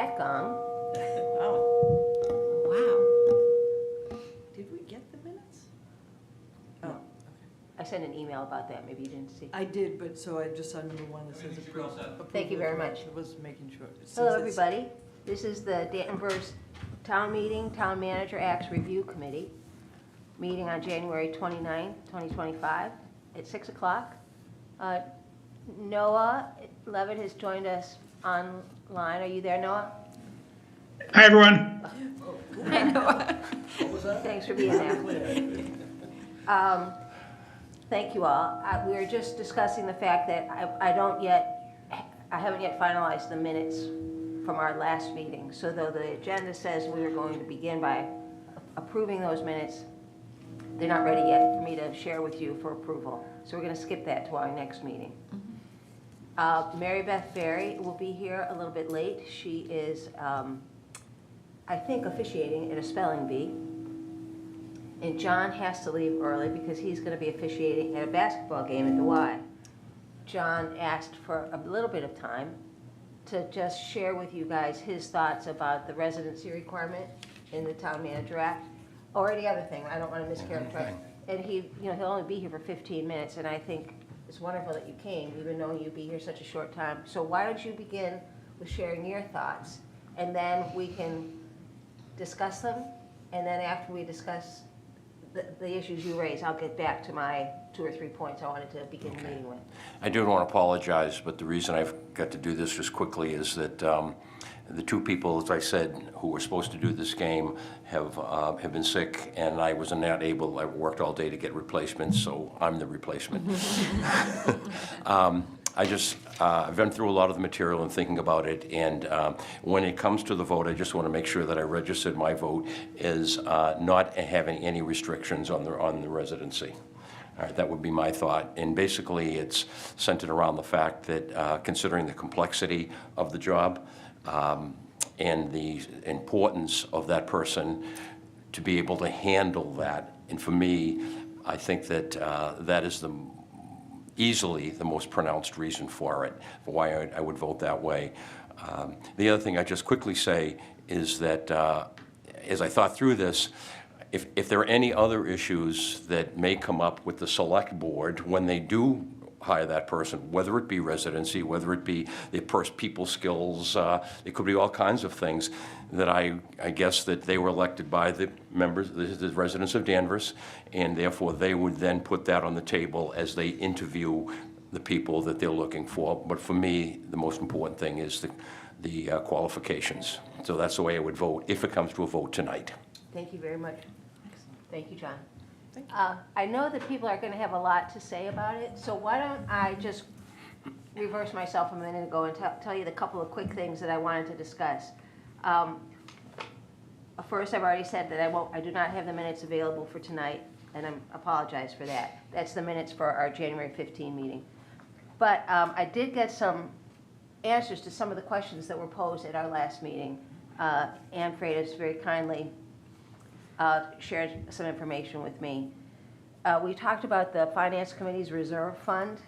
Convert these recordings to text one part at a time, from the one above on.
that gong. Oh. Wow. Did we get the minutes? Oh, okay. I sent an email about that, maybe you didn't see. I did, but so I just saw number one that says approval. Thank you very much. I was making sure. Hello, everybody. This is the Danvers Town Meeting, Town Manager Acts Review Committee, meeting on January 29, 2025, at 6 o'clock. Noah Levitt has joined us online. Are you there, Noah? Hi, everyone. Hi, Noah. Thanks for being there. Thank you all. We were just discussing the fact that I haven't yet finalized the minutes from our last meeting. So though the agenda says we are going to begin by approving those minutes, they're not ready yet for me to share with you for approval. So we're going to skip that to our next meeting. Mary Beth Berry will be here a little bit late. She is, I think, officiating at a spelling bee. And John has to leave early because he's going to be officiating at a basketball game at the Y. John asked for a little bit of time to just share with you guys his thoughts about the residency requirement in the Town Manager Act. Or any other thing, I don't want to mischaracterize. And he'll only be here for 15 minutes, and I think it's wonderful that you came, even though you'd be here such a short time. So why don't you begin with sharing your thoughts, and then we can discuss them, and then after we discuss the issues you raise, I'll get back to my 2 or 3 points I wanted to begin the meeting with. I do want to apologize, but the reason I've got to do this just quickly is that the two people, as I said, who were supposed to do this game have been sick, and I was not able. I worked all day to get replacements, so I'm the replacement. I've been through a lot of the material and thinking about it, and when it comes to the vote, I just want to make sure that I registered my vote as not having any restrictions on the residency. All right, that would be my thought. And basically, it's centered around the fact that considering the complexity of the job and the importance of that person to be able to handle that, and for me, I think that that is easily the most pronounced reason for it, for why I would vote that way. The other thing I just quickly say is that as I thought through this, if there are any other issues that may come up with the select board when they do hire that person, whether it be residency, whether it be the people skills, it could be all kinds of things that I guess that they were elected by the members, the residents of Danvers, and therefore they would then put that on the table as they interview the people that they're looking for. But for me, the most important thing is the qualifications. So that's the way I would vote if it comes to a vote tonight. Thank you very much. Thank you, John. Thank you. I know that people are going to have a lot to say about it, so why don't I just reverse myself a minute ago and tell you the couple of quick things that I wanted to discuss. First, I've already said that I do not have the minutes available for tonight, and I apologize for that. That's the minutes for our January 15 meeting. But I did get some answers to some of the questions that were posed at our last meeting. Ann Freitas very kindly shared some information with me. We talked about the Finance Committee's reserve fund,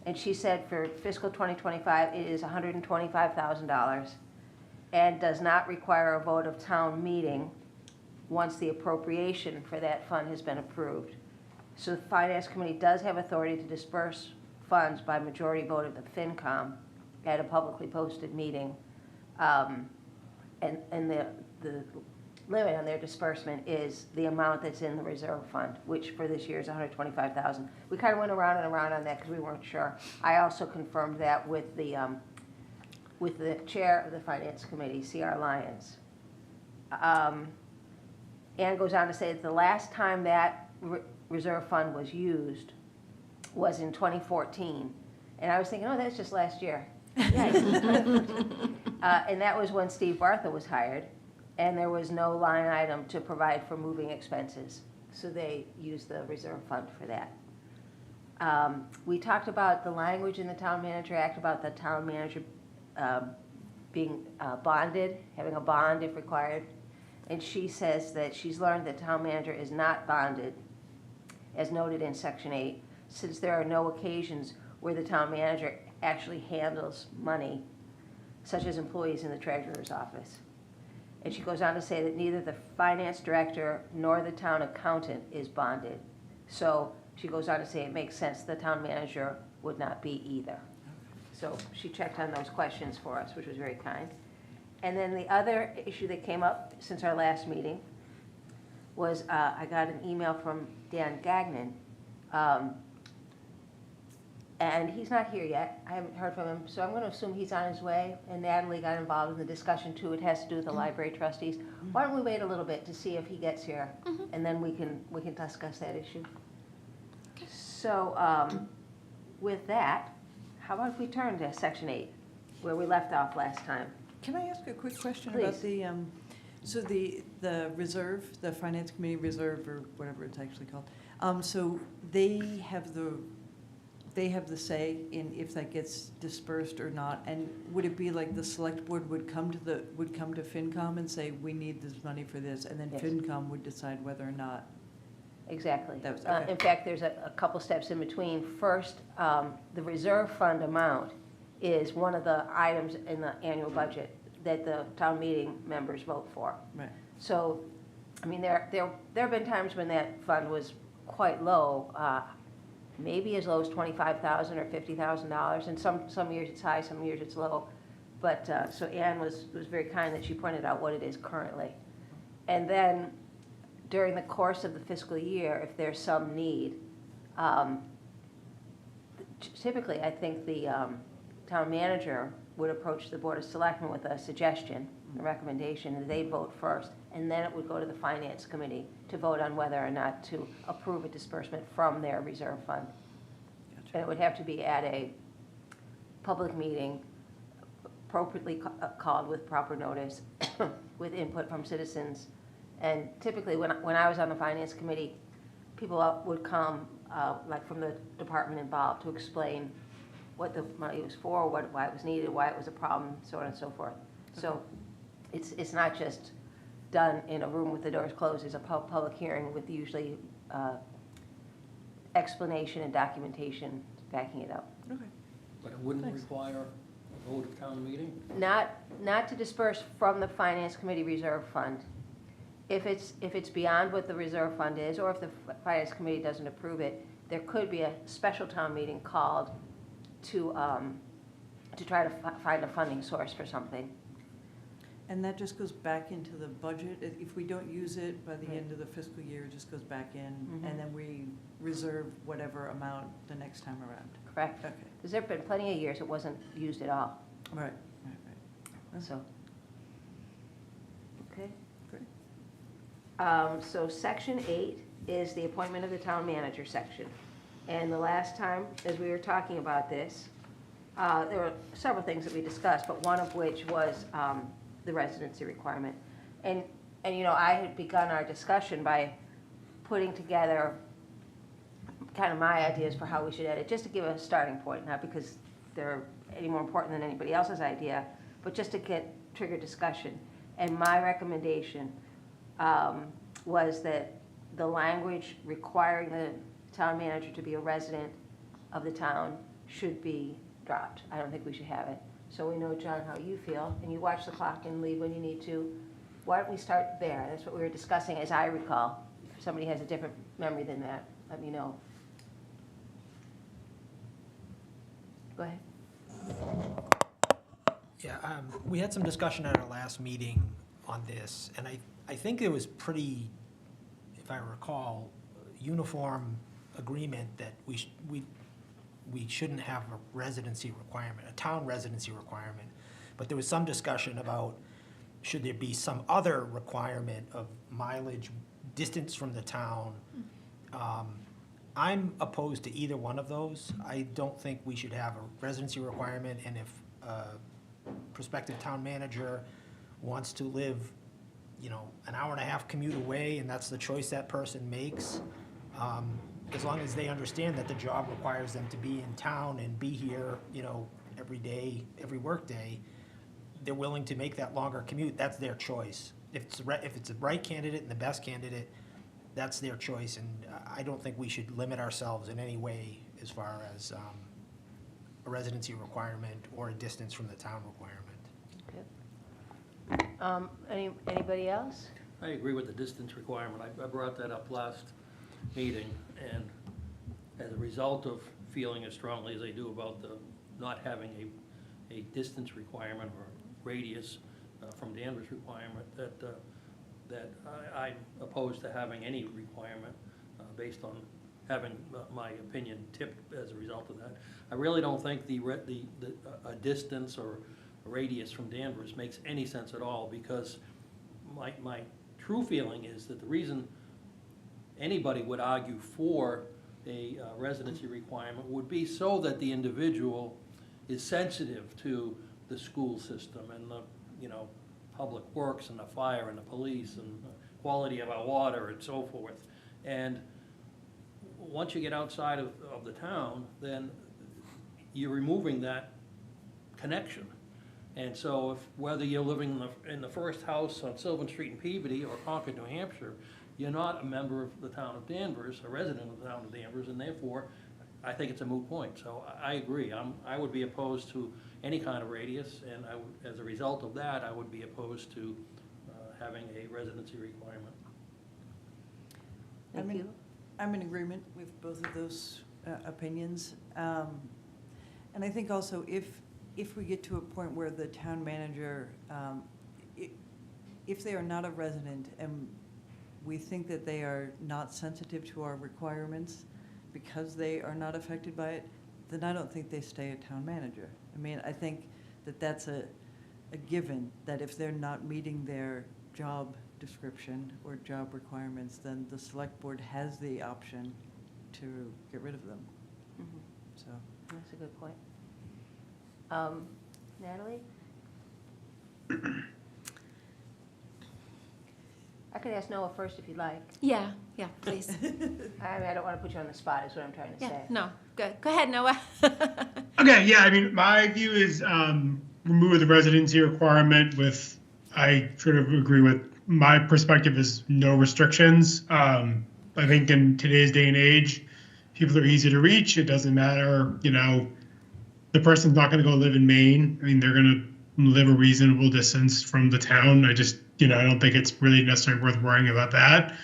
and she said for fiscal 2025 it is $125,000 and does not require a vote of town meeting once the appropriation for that fund has been approved. So the Finance Committee does have authority to disperse funds by majority vote of the FinCom at a publicly posted meeting, and the limit on their disbursement is the amount that's in the reserve fund, which for this year is $125,000. We kind of went around and around on that because we weren't sure. I also confirmed that with the chair of the Finance Committee, C.R. Lyons. Ann goes on to say that the last time that reserve fund was used was in 2014. And I was thinking, oh, that's just last year. And that was when Steve Bartha was hired, and there was no line item to provide for moving expenses. So they used the reserve fund for that. We talked about the language in the Town Manager Act about the town manager being bonded, having a bond if required. And she says that she's learned that town manager is not bonded, as noted in Section 8, since there are no occasions where the town manager actually handles money such as employees in the treasurer's office. And she goes on to say that neither the finance director nor the town accountant is bonded. So she goes on to say it makes sense the town manager would not be either. So she checked on those questions for us, which was very kind. And then the other issue that came up since our last meeting was I got an email from Dan Gagnon. And he's not here yet. I haven't heard from him, so I'm going to assume he's on his way. And Natalie got involved in the discussion too. It has to do with the library trustees. Why don't we wait a little bit to see if he gets here, and then we can discuss that issue. So with that, how about if we turn to section 8, where we left off last time? Can I ask a quick question about Please. so the reserve, the finance committee reserve, or whatever it's actually called? So they have the say in if that gets dispersed or not, and would it be like the select board would come to FinCom and say, we need this money for this, and then Yes. FinCom would decide whether or not? Exactly. That was- okay. In fact, there's a couple steps in between. First, the reserve fund amount is one of the items in the annual budget that the town meeting members vote for. Right. So, I mean, there have been times when that fund was quite low, maybe as low as $25,000 or $50,000, and some years it's high, some years it's low. But, so Ann was very kind that she pointed out what it is currently. And then, during the course of the fiscal year, if there's some need, typically, I think the town manager would approach the Board of Selectmen with a suggestion, a recommendation, and they'd vote first, and then it would go to the Finance Committee to vote on whether or not to approve a disbursement from their reserve fund. Gotcha. And it would have to be at a public meeting, appropriately called with proper notice, with input from citizens. And typically, when I was on the Finance Committee, people would come, like from the department involved, to explain what the money was for, why it was needed, why it was a problem, so on and so forth. So it's not just done in a room with the doors closed. It's a public hearing with usually explanation and documentation backing it up. Okay. But it wouldn't Thanks. require a vote of town meeting? Not to disperse from the Finance Committee reserve fund. If it's beyond what the reserve fund is, or if the Finance Committee doesn't approve it, there could be a special town meeting called to try to find a funding source for something. And that just goes back into the budget? If we don't use it by the Right. end of the fiscal year, it just goes back in, Mhm. and then we reserve whatever amount the next time around? Correct? Okay. Because there have been plenty of years it wasn't used at all, Right. so. Okay. Great. So section 8 is the appointment of the town manager section. And the last time, as we were talking about this, there were several things that we discussed, but one of which was the residency requirement. And you know, I had begun our discussion by putting together kind of my ideas for how we should edit, just to give a starting point, not because they're any more important than anybody else's idea, but just to trigger discussion. And my recommendation was that the language requiring the town manager to be a resident of the town should be dropped. I don't think we should have it. So we know, John, how you feel, and you watch the clock and leave when you need to. Why don't we start there? That's what we were discussing, as I recall. If somebody has a different memory than that, let me know. Go ahead. Yeah, we had some discussion at our last meeting on this, and I think it was pretty, if I recall, uniform agreement that we shouldn't have a residency requirement, a town residency requirement. But there was some discussion about, should there be some other requirement of mileage, distance from the town? I'm opposed to either one of those. I don't think we should have a residency requirement, and if a prospective town manager wants to live, you know, an hour and a half commute away, and that's the choice that person makes, as long as they understand that the job requires them to be in town and be here, you know, every day, every workday, they're willing to make that longer commute, that's their choice. If it's the right candidate and the best candidate, that's their choice, and I don't think we should limit ourselves in any way as far as a residency requirement or a distance from the town requirement. Anybody else? I agree with the distance requirement. I brought that up last meeting, and as a result of feeling as strongly as I do about the not having a distance requirement or radius from Danvers requirement, that I'm opposed to having any requirement based on having my opinion tipped as a result of that. I really don't think a distance or a radius from Danvers makes any sense at all, because my true feeling is that the reason anybody would argue for a residency requirement would be so that the individual is sensitive to the school system and the, public works and the fire and the police and the quality of our water and so forth. And once you get outside of the town, then you're removing that connection. And so whether you're living in the first house on Sylvan Street in Peabody or Concord, New Hampshire, you're not a member of the town of Danvers, a resident of the town of Danvers, and therefore, I think it's a moot point. So I agree. I would be opposed to any kind of radius, and as a result of that, I would be opposed to having a residency requirement. Thank you. I'm in agreement with both of those opinions. And I think also if we get to a point where the town manager, if they are not a resident and we think that they are not sensitive to our requirements because they are not affected by it, then I don't think they stay a town manager. I mean, I think that that's a given, that if they're not meeting their job description or job requirements, then the select board has the option to get rid of them. Mhm. So, That's a good point. Natalie? I could ask Noah first if you'd like. Yeah, please. I mean, I don't want to put you on the spot, is what I'm trying to Yeah, say. no, good. Go ahead, Noah. Okay, yeah, I mean, my view is remove the residency requirement with, I sort of agree with, my perspective is no restrictions. I think in today's day and age, people are easy to reach. It doesn't matter, the person's not going to go live in Maine. I mean, they're going to live a reasonable distance from the town. I just, I don't think it's really necessarily worth worrying about that.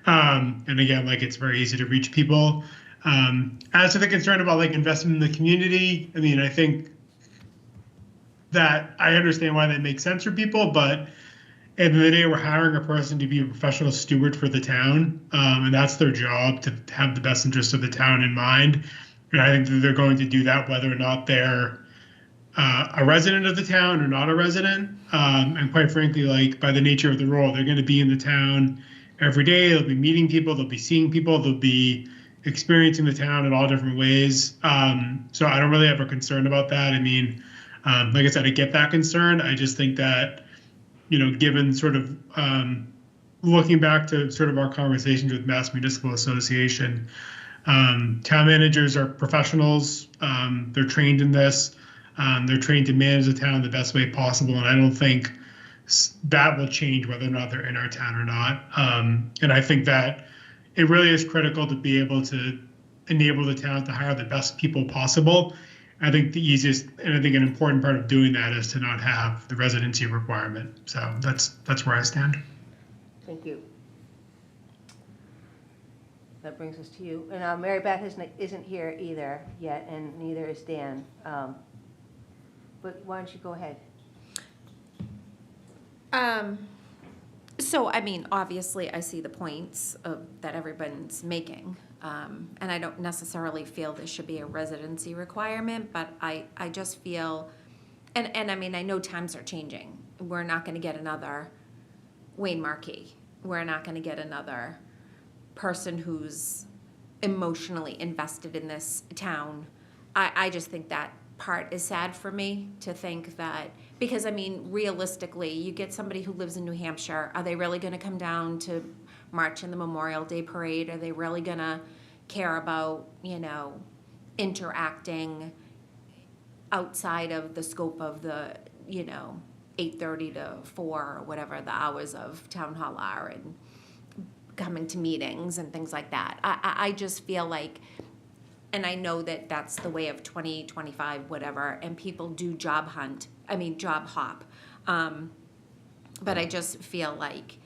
And again, it's very easy to reach people. As to the concern about investment in the community, I mean, I think that I understand why that makes sense for people, but at the end of the day, we're hiring a person to be a professional steward for the town, and that's their job, to have the best interest of the town in mind. And I think that they're going to do that whether or not they're a resident of the town or not a resident. And quite frankly, by the nature of the role, they're going to be in the town every day. They'll be meeting people, they'll be seeing people, they'll be experiencing the town in all different ways. So I don't really have a concern about that. I mean, like I said, I get that concern. I just think that, given sort of looking back to sort of our conversations with Mass Municipal Association, town managers are professionals. They're trained in this. They're trained to manage the town the best way possible. And I don't think that will change whether or not they're in our town or not. And I think that it really is critical to be able to enable the town to hire the best people possible. I think the easiest, and I think an important part of doing that is to not have the residency requirement. So that's where I stand. Thank you. That brings us to you. And Mary Beth isn't here either yet, and neither is Dan. But why don't you go ahead? So, I mean, obviously, I see the points that everyone's making. And I don't necessarily feel there should be a residency requirement, but I just feel, and I mean, I know times are changing. We're not going to get another Wayne Markey. We're not going to get another person who's emotionally invested in this town. I just think that part is sad for me, to think that, because I mean, realistically, you get somebody who lives in New Hampshire, are they really going to come down to march in the Memorial Day parade? Are they really going to care about, interacting outside of the scope of the, 8:30 to 4 or whatever the hours of town hall are, and coming to meetings and things like that? I just feel like, and I know that that's the way of 2025, whatever, and people do job hop. But I just feel like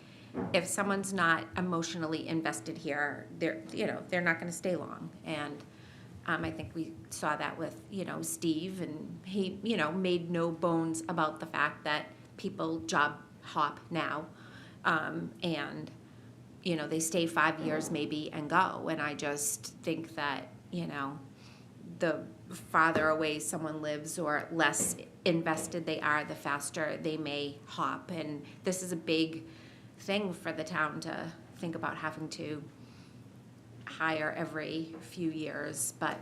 if someone's not emotionally invested here, they're not gonna stay long. And I think we saw that with, Steve, and he, made no bones about the fact that people job hop now. And, they stay 5 years maybe and go. And I just think that, the farther away someone lives or less invested they are, the faster they may hop. And this is a big thing for the town to think about having to hire every few years, but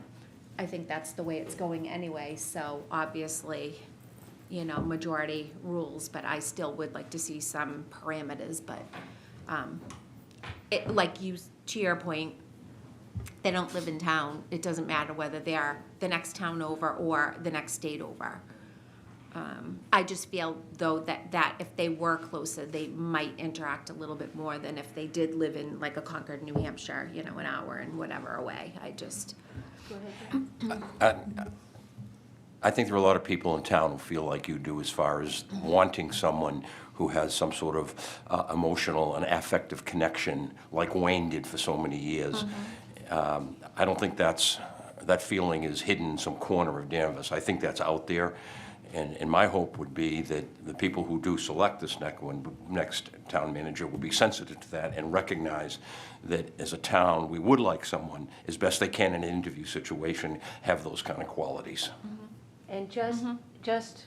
I think that's the way it's going anyway, so obviously, majority rules, but I still would like to see some parameters, but, to your point, they don't live in town, it doesn't matter whether they're the next town over or the next state over. I just feel, though, that if they were closer, they might interact a little bit more than if they did live in, like, a Concord, New Hampshire, an hour and whatever away. I think there are a lot of people in town who feel like you do as far as wanting someone who has some sort of emotional and affective connection, like Wayne did for so many years. I don't think that feeling is hidden in some corner of Danvers. I think that's out there. And my hope would be that the people who do select this next town manager will be sensitive to that and recognize that as a town, we would like someone, as best they can in an interview situation, have those kind of qualities. And just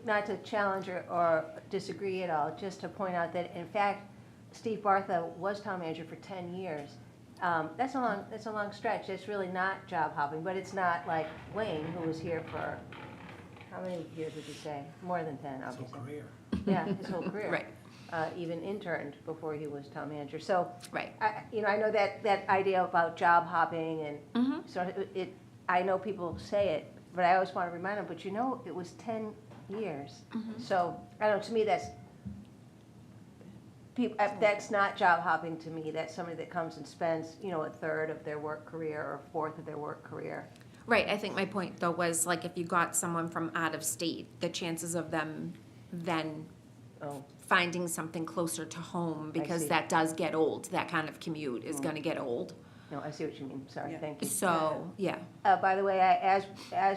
not to challenge or disagree at all, just to point out that, in fact, Steve Bartha was town manager for 10 years. That's a long stretch. It's really not job hopping, but it's not like Wayne, who was here for, how many years would you say? More than 10, obviously. His whole career. Yeah, his whole career. Right. Even interned before he was town manager. So, Right. I know that idea about job hopping and so I know people say it, but I always want to remind them, but it was 10 years. So, I don't know, to me, that's not job hopping to me. That's somebody that comes and spends, a third of their work career or a fourth of their work career. Right, I think my point, though, was, like, if you got someone from out of state, the chances of them then finding something closer to home, because see. that does get old, that kind of commute is gonna get old. No, I see what you mean. Sorry, Yeah. thank you. So, yeah, By the way, as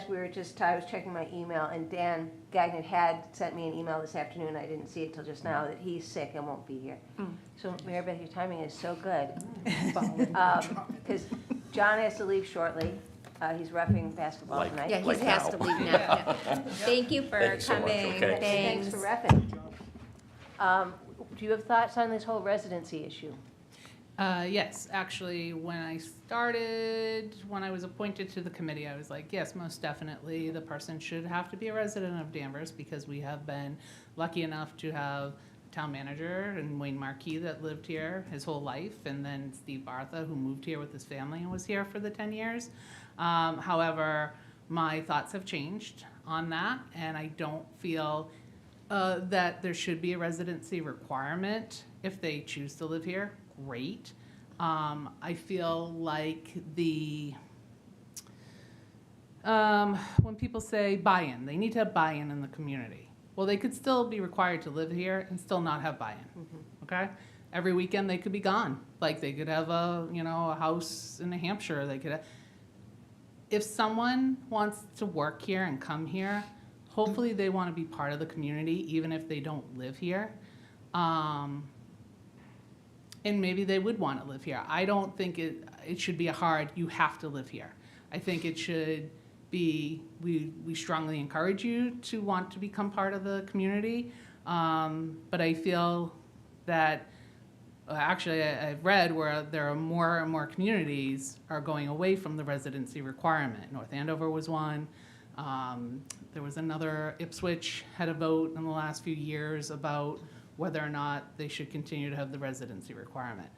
we were I was checking my email, and Dan Gagnon had sent me an email this afternoon. I didn't see it till just now, that he's sick and won't be here. So, Mary Beth, your timing is so good. Because John has to leave shortly. He's roughing basketball Like- tonight. yeah, he Like has now. to leave now. Thank you for Thank you so much, coming, okay. Thanks for reffing. Do you have thoughts on this whole residency issue? Yes, actually, when I was appointed to the committee, I was like, yes, most definitely, the person should have to be a resident of Danvers, because we have been lucky enough to have a town manager and Wayne Marquis that lived here his whole life, and then Steve Bartha, who moved here with his family and was here for the 10 years. However, my thoughts have changed on that, and I don't feel that there should be a residency requirement if they choose to live here. Great. I feel like when people say buy-in, they need to have buy-in in the community. Well, they could still be required to live here and still not have buy-in, okay? Every weekend they could be gone. Like, they could have a house in New Hampshire, they could have. If someone wants to work here and come here, hopefully they want to be part of the community, even if they don't live here. And maybe they would want to live here. I don't think it should be a hard, you have to live here. I think it should be, we strongly encourage you to want to become part of the community. But I feel that, actually, I've read where there are more and more communities are going away from the residency requirement. North Andover was one. There was another, Ipswich had a vote in the last few years about whether or not they should continue to have the residency requirement.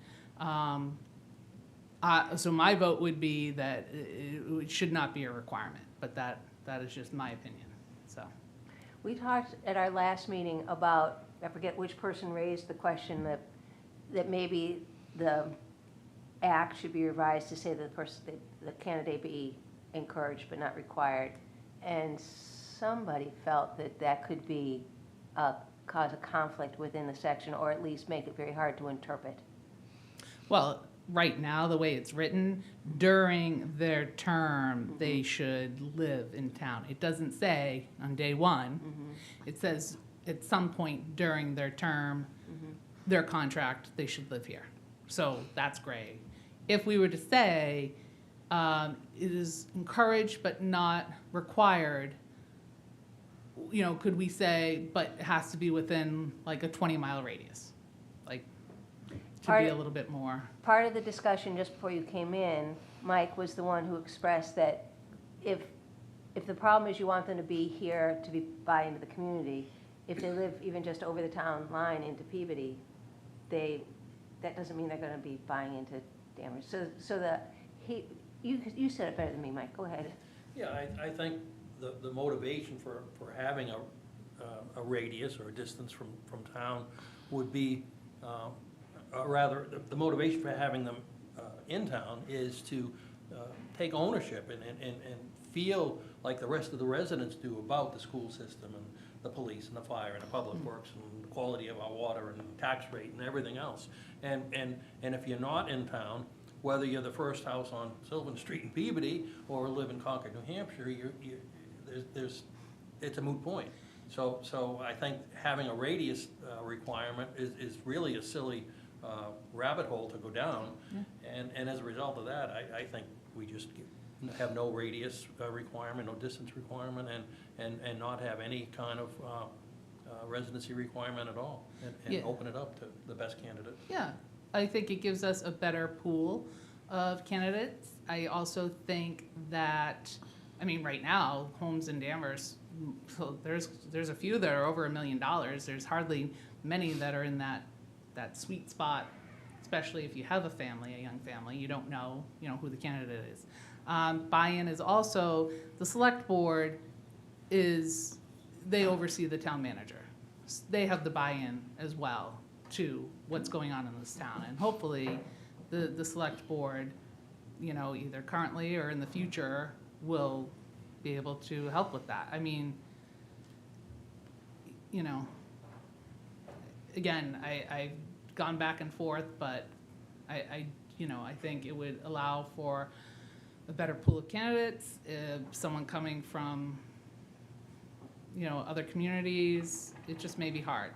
So my vote would be that it should not be a requirement, but that is just my opinion, so. We talked at our last meeting about, I forget which person raised the question that maybe the act should be revised to say that the candidate be encouraged but not required. And somebody felt that could be a cause a conflict within the section, or at least make it very hard to interpret. Well, right now, the way it's written, during their term, they should live in town. It doesn't say on day one. It says at some point during their term, their contract, they should live here. So that's gray. If we were to say, it is encouraged but not required, you know, could we say, but it has to be within like a 20-mile radius? Like, to Part- be a little bit more. Part of the discussion just before you came in, Mike was the one who expressed that if the problem is you want them to be here to buy into the community, if they live even just over the town line into Peabody, that doesn't mean they're going to be buying into Danvers. You said it better than me, Mike. Go ahead. Yeah, I think the motivation for having a radius or a distance from town would be, rather, the motivation for having them in town is to take ownership and feel like the rest of the residents do about the school system and the police and the fire and the public works and the quality of our water and tax rate and everything else. And if you're not in town, whether you're the first house on Sylvan Street in Peabody or live in Concord, New Hampshire, it's a moot point. So I think having a radius requirement is really a silly rabbit hole to go down. And as a result of that, I think we just have no radius requirement, no distance requirement, and not have any kind of residency requirement at all, and Yeah. open it up to the best candidate. Yeah, I think it gives us a better pool of candidates. I also think that, I mean, right now, homes in Danvers, so there's a few that are over $1 million. There's hardly many that are in that sweet spot, especially if you have a family, a young family. You don't know, who the candidate is. Buy-in is also, the select board they oversee the town manager. They have the buy-in as well to what's going on in this town. And hopefully, the select board, either currently or in the future, will be able to help with that. I mean, again, I've gone back and forth, but I think it would allow for a better pool of candidates. If someone coming from, other communities, it just may be hard.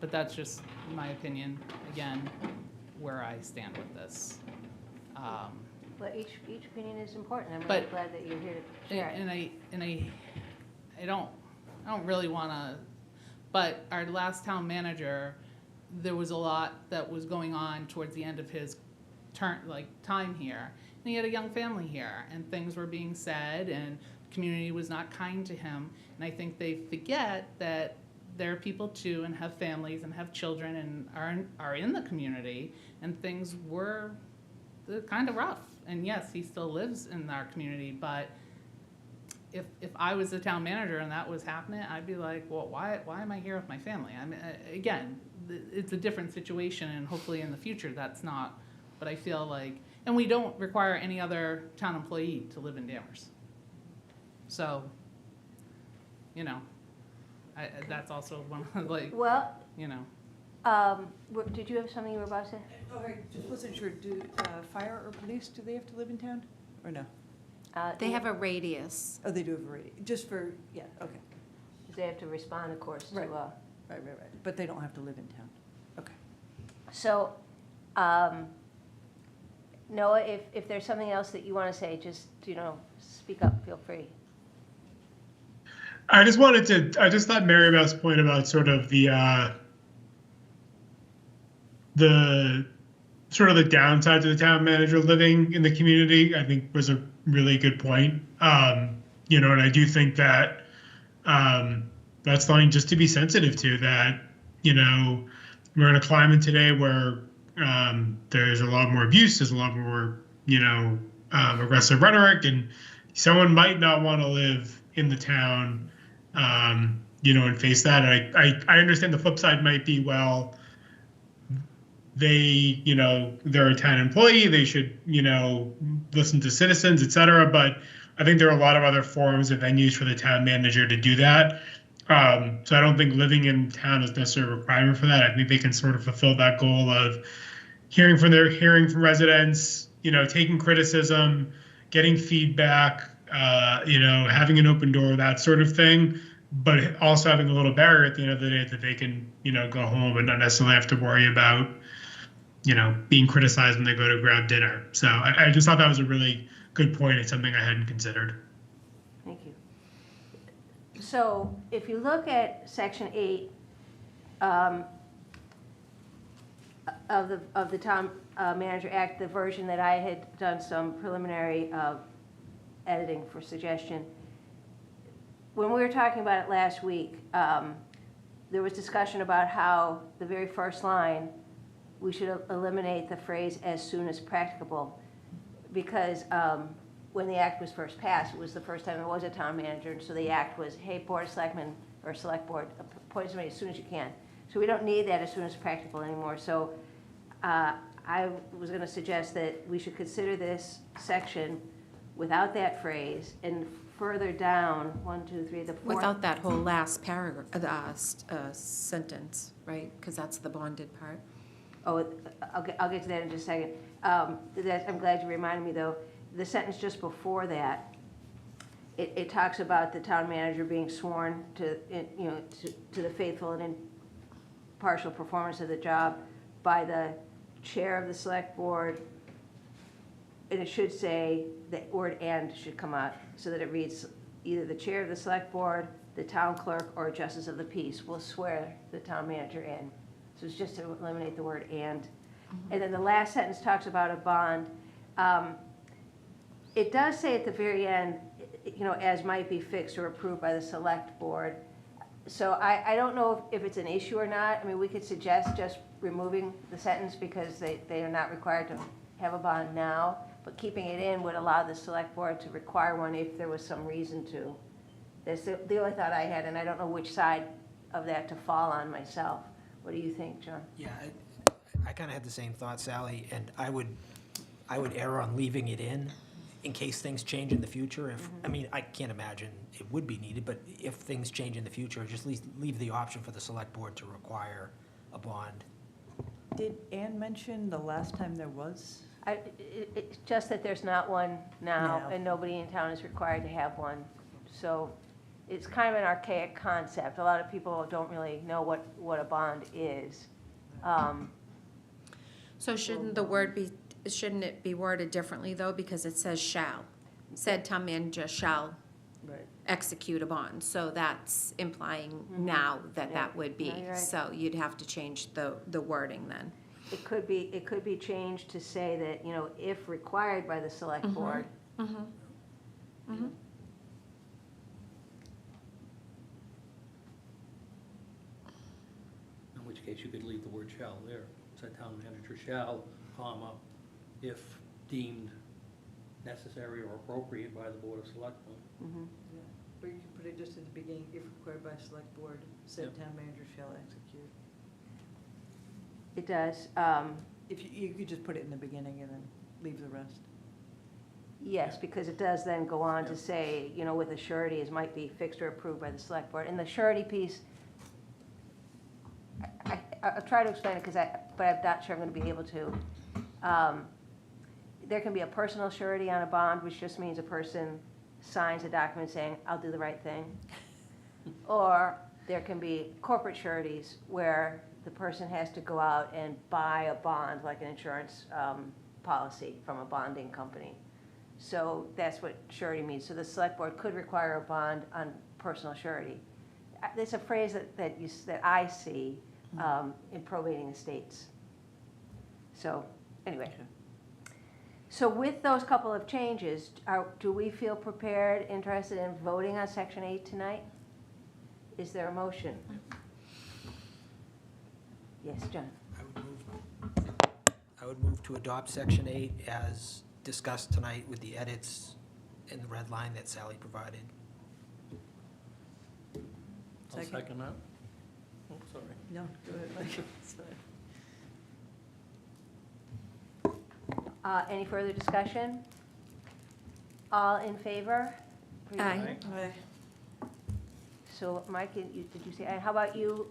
But that's just my opinion, again, where I stand with this. But each opinion is important. I'm really But- glad that you're here to share it. And I don't really want to, but our last town manager, there was a lot that was going on towards the end of his time here. And he had a young family here, and things were being said, and the community was not kind to him. And I think they forget that there are people too, and have families and have children and are in the community, and things were kind of rough. And yes, he still lives in our community, but if I was the town manager and that was happening, I'd be like, well, why am I here with my family? I mean, again, it's a different situation, and hopefully in the future that's not. But I feel like, and we don't require any other town employee to live in Danvers. So, that's also one of Well, did you have something you were about to say? Oh, I just wasn't sure, do fire or police, do they have to live in town, or no? They have a radius. Oh, they do have a radius, just for, yeah, okay, They have to respond, of course, to, Right. right, but they don't have to live in town, okay. So, Noah, if there's something else that you want to say, just, speak up, feel free. I just thought Mary Beth's point about sort of the sort of the downside to the town manager living in the community, I think was a really good point. And I do think that that's something just to be sensitive to, that, we're in a climate today where there's a lot more abuse, there's a lot more, aggressive rhetoric, and someone might not want to live in the town, and face that. And I understand the flip side might be, well, they're a town employee, they should, listen to citizens, et cetera. But I think there are a lot of other forums and venues for the town manager to do that. So I don't think living in town is necessarily a requirement for that. I think they can sort of fulfill that goal of hearing from residents, taking criticism, getting feedback, having an open door, that sort of thing, but also having a little barrier at the end of the day that they can, go home and not necessarily have to worry about, being criticized when they go to grab dinner. So I just thought that was a really good point. It's something I hadn't considered. Thank you. So if you look at section 8 of the Town Manager Act, the version that I had done some preliminary editing for suggestion, when we were talking about it last week, there was discussion about how the very first line, we should eliminate the phrase "as soon as practicable," because when the act was first passed, it was the first time there was a town manager, and so the act was, hey, Board of Selectmen or Select Board, appoint somebody as soon as you can. So we don't need that as soon as practical anymore. So I was going to suggest that we should consider this section without that phrase, and further down, 1, 2, 3, the fourth. Without that whole last paragraph, sentence, right? Because that's the bonded part. Oh, I'll get to that in just a second. I'm glad you reminded me, though. The sentence just before that, it talks about the town manager being sworn to the faithful and impartial performance of the job by the chair of the select board, and it should say the word "and" should come out so that it reads either the chair of the select board, the town clerk, or justice of the peace will swear the town manager in. So it's just to eliminate the word "and." And then the last sentence talks about a bond. It does say at the very end, as might be fixed or approved by the select board. So I don't know if it's an issue or not. I mean, we could suggest just removing the sentence because they are not required to have a bond now, but keeping it in would allow the select board to require one if there was some reason to. That's the only thought I had, and I don't know which side of that to fall on myself. What do you think, John? Yeah, I kind of had the same thought, Sally, and I would err on leaving it in case things change in the future. I can't imagine it would be needed, but if things change in the future, just leave the option for the select board to require a bond. Did Ann mention the last time there was? It's just that there's not one now, No. and nobody in town is required to have one. So it's kind of an archaic concept. A lot of people don't really know what a bond is. So shouldn't it be worded differently, though, because it says shall? Said town manager shall Right. execute a bond, so that's implying now that that would be. No, you're right. So you'd have to change the wording then. It could be changed to say that, if required by the select board. In which case you could leave the word "shall" there. Said town manager shall, comma, if deemed necessary or appropriate by the Board of Selectmen. Or you can put it just at the beginning, if required by select board, said Yep. town manager shall execute. It does. If you could just put it in the beginning and then leave the rest. Yes, because it does then go on to say, with a surety, as might be fixed or approved by the select board. And the surety piece, I'll try to explain it but I'm not sure I'm going to be able to. There can be a personal surety on a bond, which just means a person signs a document saying, I'll do the right thing. Or there can be corporate sureties where the person has to go out and buy a bond, like an insurance policy from a bonding company. So that's what surety means. So the select board could require a bond on personal surety. There's a phrase that I see in probating estates. So anyway. So with those couple of changes, do we feel prepared, interested in voting on Section 8 tonight? Is there a motion? Yes, John? I would move to adopt Section 8 as discussed tonight with the edits in the red line that Sally provided. I'll Second. second that. Oh, sorry. No, go ahead, Mike. It's fine. Any further discussion? All in favor? Aye. So Mike, did you say, and how about you,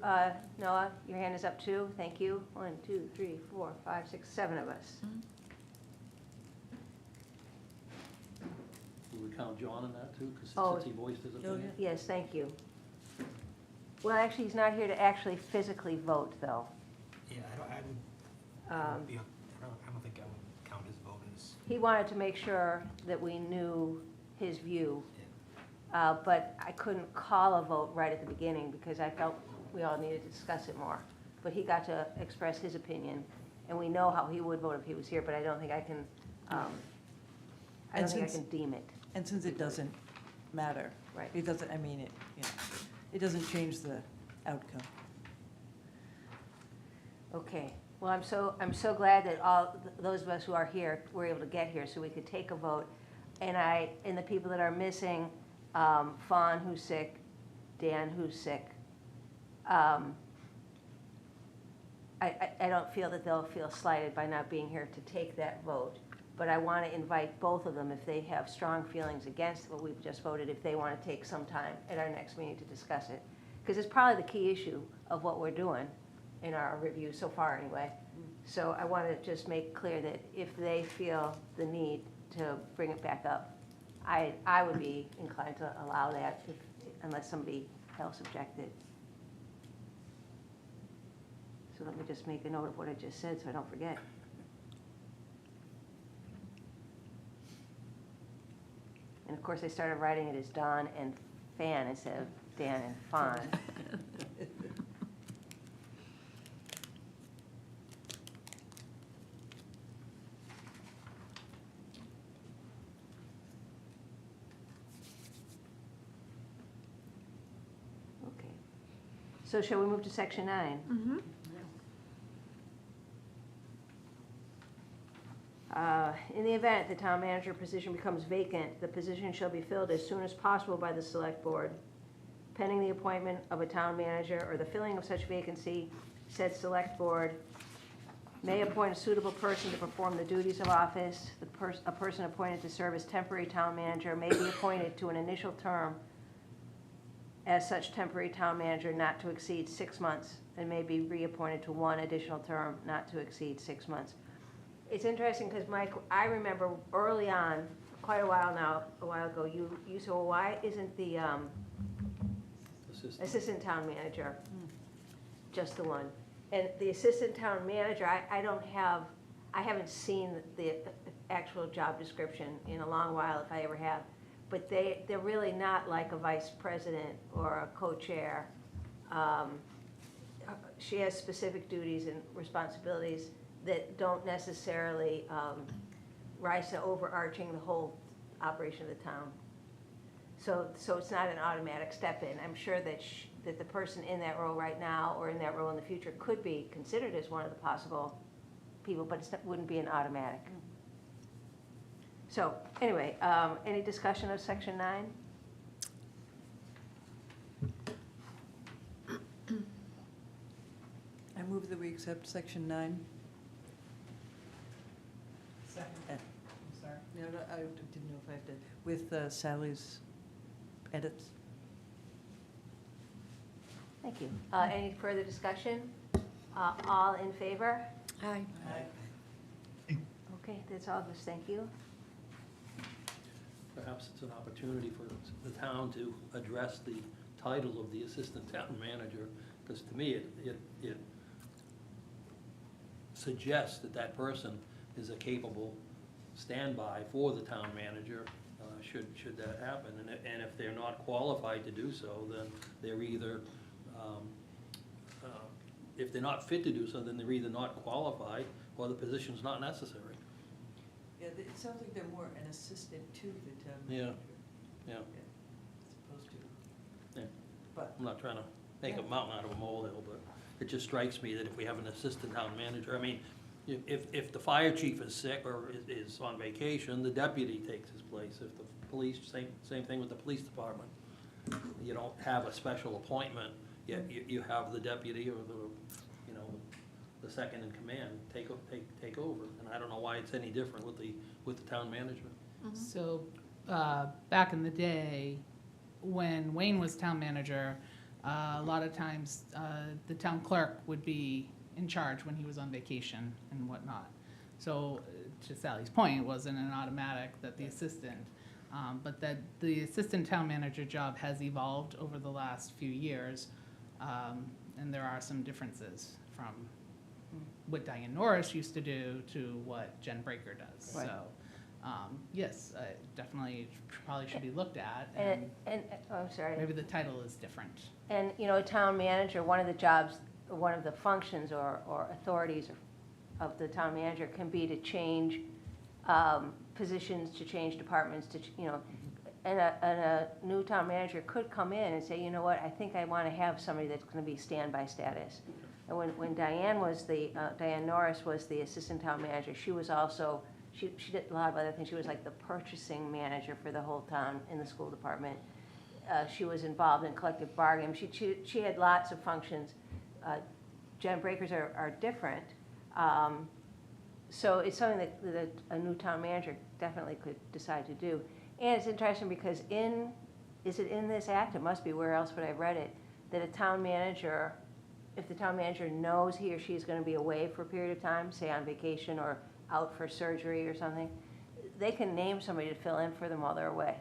Noah? Your hand is up too. Thank you. 1, 2, 3, 4, 5, 6, 7 of us. Do we count John in that too? Because Oh. since he voiced his Oh, opinion? Yes, thank you. Well, actually, he's not here to actually physically vote, though. Yeah, I Um, don't think I would count his vote as. He wanted to make sure that we knew his view, but I couldn't call a vote right at the beginning because I felt we all needed to discuss it more. But he got to express his opinion, and we know how he would vote if he was here, but I don't think I can, I don't think I can deem it. And since it doesn't matter. Right. It doesn't, I mean, it doesn't change the outcome. Okay, well, I'm so glad that all, those of us who are here were able to get here so we could take a vote. And the people that are missing, Fawn who's sick, Dan who's sick, I don't feel that they'll feel slighted by not being here to take that vote. But I want to invite both of them, if they have strong feelings against what we've just voted, if they want to take some time at our next meeting to discuss it. Because it's probably the key issue of what we're doing in our review so far anyway. So I want to just make clear that if they feel the need to bring it back up, I would be inclined to allow that unless somebody else objected. So let me just make a note of what I just said so I don't forget. And of course, I started writing it as Don and Fan instead of Dan and Fawn. Okay. So shall we move to section 9? Mm-hmm. In the event the town manager position becomes vacant, the position shall be filled as soon as possible by the select board. Pending the appointment of a town manager or the filling of such vacancy, said select board may appoint a suitable person to perform the duties of office. A person appointed to serve as temporary town manager may be appointed to an initial term as such temporary town manager not to exceed 6 months and may be reappointed to one additional term not to exceed 6 months. It's interesting because, Mike, I remember early on, quite a while ago, you said, well, why isn't the assistant town manager just the one? And the assistant town manager, I haven't seen the actual job description in a long while, if I ever have. But they're really not like a vice president or a co-chair. She has specific duties and responsibilities that don't necessarily rise to overarching the whole operation of the town. So it's not an automatic step in. I'm sure that that the person in that role right now or in that role in the future could be considered as one of the possible people, but it wouldn't be an automatic. So anyway, any discussion of section 9? I move that we accept section 9. Second. I'm sorry. No, I didn't know if I have to, with Sally's edits. Thank you. Any further discussion? All in favor? Aye. Okay, that's all, Gus, thank you. Perhaps it's an opportunity for the town to address the title of the assistant town manager, because to me, it suggests that that person is a capable standby for the town manager, should that happen. And if they're not qualified to do so, then they're either, if they're not fit to do so, then they're either not qualified or the position's not necessary. Yeah, it sounds like they're more an assistant to the town Yeah. manager. Yeah. As opposed to. Yeah. But, I'm not trying to make a mountain out of a molehill, but it just strikes me that if we have an assistant town manager, I mean, if the fire chief is sick or is on vacation, the deputy takes his place. If the police, same thing with the police department. You don't have a special appointment, yet you have the deputy or the second in command take over. And I don't know why it's any different with the town management. So, back in the day, when Wayne was town manager, a lot of times the town clerk would be in charge when he was on vacation and whatnot. So to Sally's point, it wasn't an automatic that the assistant, but that the assistant town manager job has evolved over the last few years. And there are some differences from what Diane Norris used to do to what Jen Breaker does. Right. So, yes, definitely probably should be looked at, And, and oh, I'm sorry. maybe the title is different. And, you know, a town manager, one of the jobs, one of the functions or authorities of the town manager can be to change positions, to change departments, you know, and a new town manager could come in and say, you know what, I think I want to have somebody that's going to be standby status. And when Diane was Diane Norris was the assistant town manager, she was also, she did a lot of other things. She was like the purchasing manager for the whole town in the school department. She was involved in collective bargaining. She had lots of functions. Jen Breakers are different. So it's something that a new town manager definitely could decide to do. And it's interesting because is it in this act? It must be, where else would I have read it? That a town manager, if the town manager knows he or she is going to be away for a period of time, say on vacation or out for surgery or something, they can name somebody to fill in for them while they're away.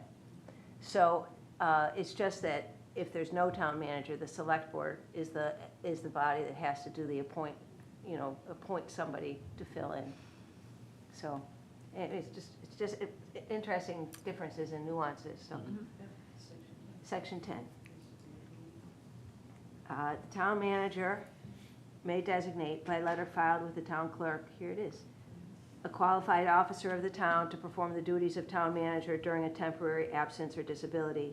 So it's just that if there's no town manager, the select board is the body that has to do the appoint somebody to fill in. So it's just interesting differences and nuances. So Section 10. The town manager may designate by letter filed with the town clerk, here it is, a qualified officer of the town to perform the duties of town manager during a temporary absence or disability.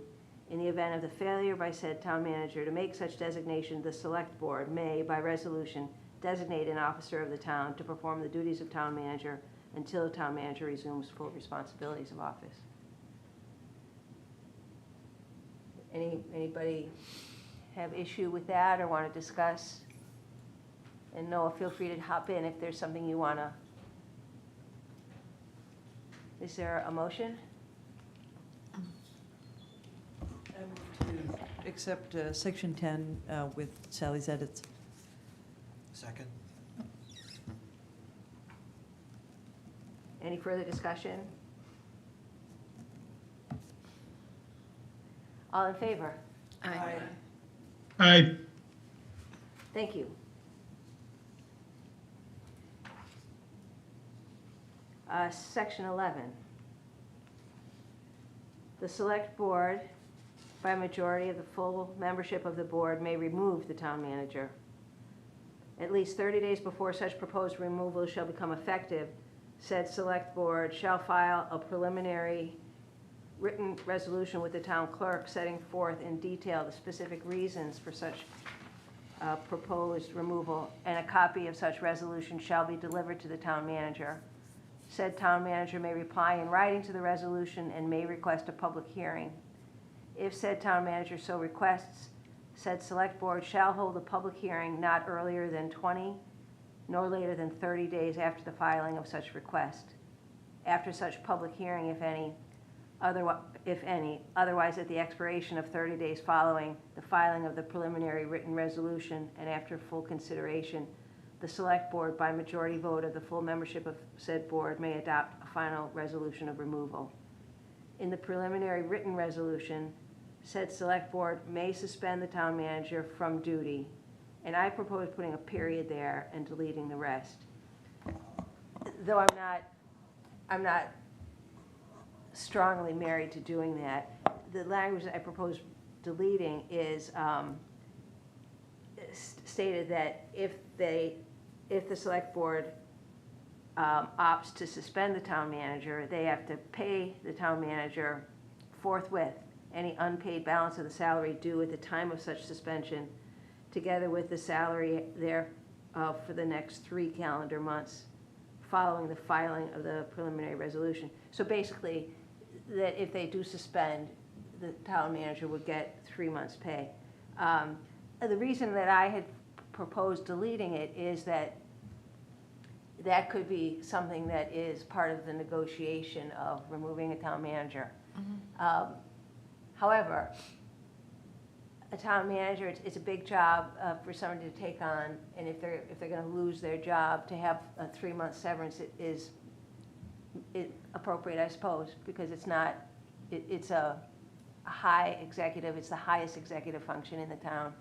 In the event of the failure by said town manager to make such designation, the select board may, by resolution, designate an officer of the town to perform the duties of town manager until the town manager resumes full responsibilities of office. Anybody have issue with that or want to discuss? And Noah, feel free to hop in if there's something you want to. Is there a motion? I move to accept Section 10 with Sally's edits. Second? Any further discussion? All in favor? Aye. Aye. Thank you. Section 11. The select board, by majority of the full membership of the board, may remove the town manager. At least 30 days before such proposed removal shall become effective, said select board shall file a preliminary written resolution with the town clerk setting forth in detail the specific reasons for such proposed removal, and a copy of such resolution shall be delivered to the town manager. Said town manager may reply in writing to the resolution and may request a public hearing. If said town manager so requests, said select board shall hold a public hearing not earlier than 20 nor later than 30 days after the filing of such request. After such public hearing, if any, otherwise at the expiration of 30 days following the filing of the preliminary written resolution and after full consideration, the select board, by majority vote of the full membership of said board, may adopt a final resolution of removal. In the preliminary written resolution, said select board may suspend the town manager from duty, and I propose putting a period there and deleting the rest. Though I'm not strongly married to doing that. The language that I propose deleting is stated that if the select board opts to suspend the town manager, they have to pay the town manager forthwith any unpaid balance of the salary due at the time of such suspension, together with the salary there for the next 3 calendar months following the filing of the preliminary resolution. So basically, that if they do suspend, the town manager would get 3 months' pay. The reason that I had proposed deleting it is that that could be something that is part of the negotiation of removing a town manager. However, a town manager, it's a big job for someone to take on, and if they're gonna lose their job, to have a 3-month severance is appropriate, I suppose, because it's not, it's a high executive, it's the highest executive function in the town.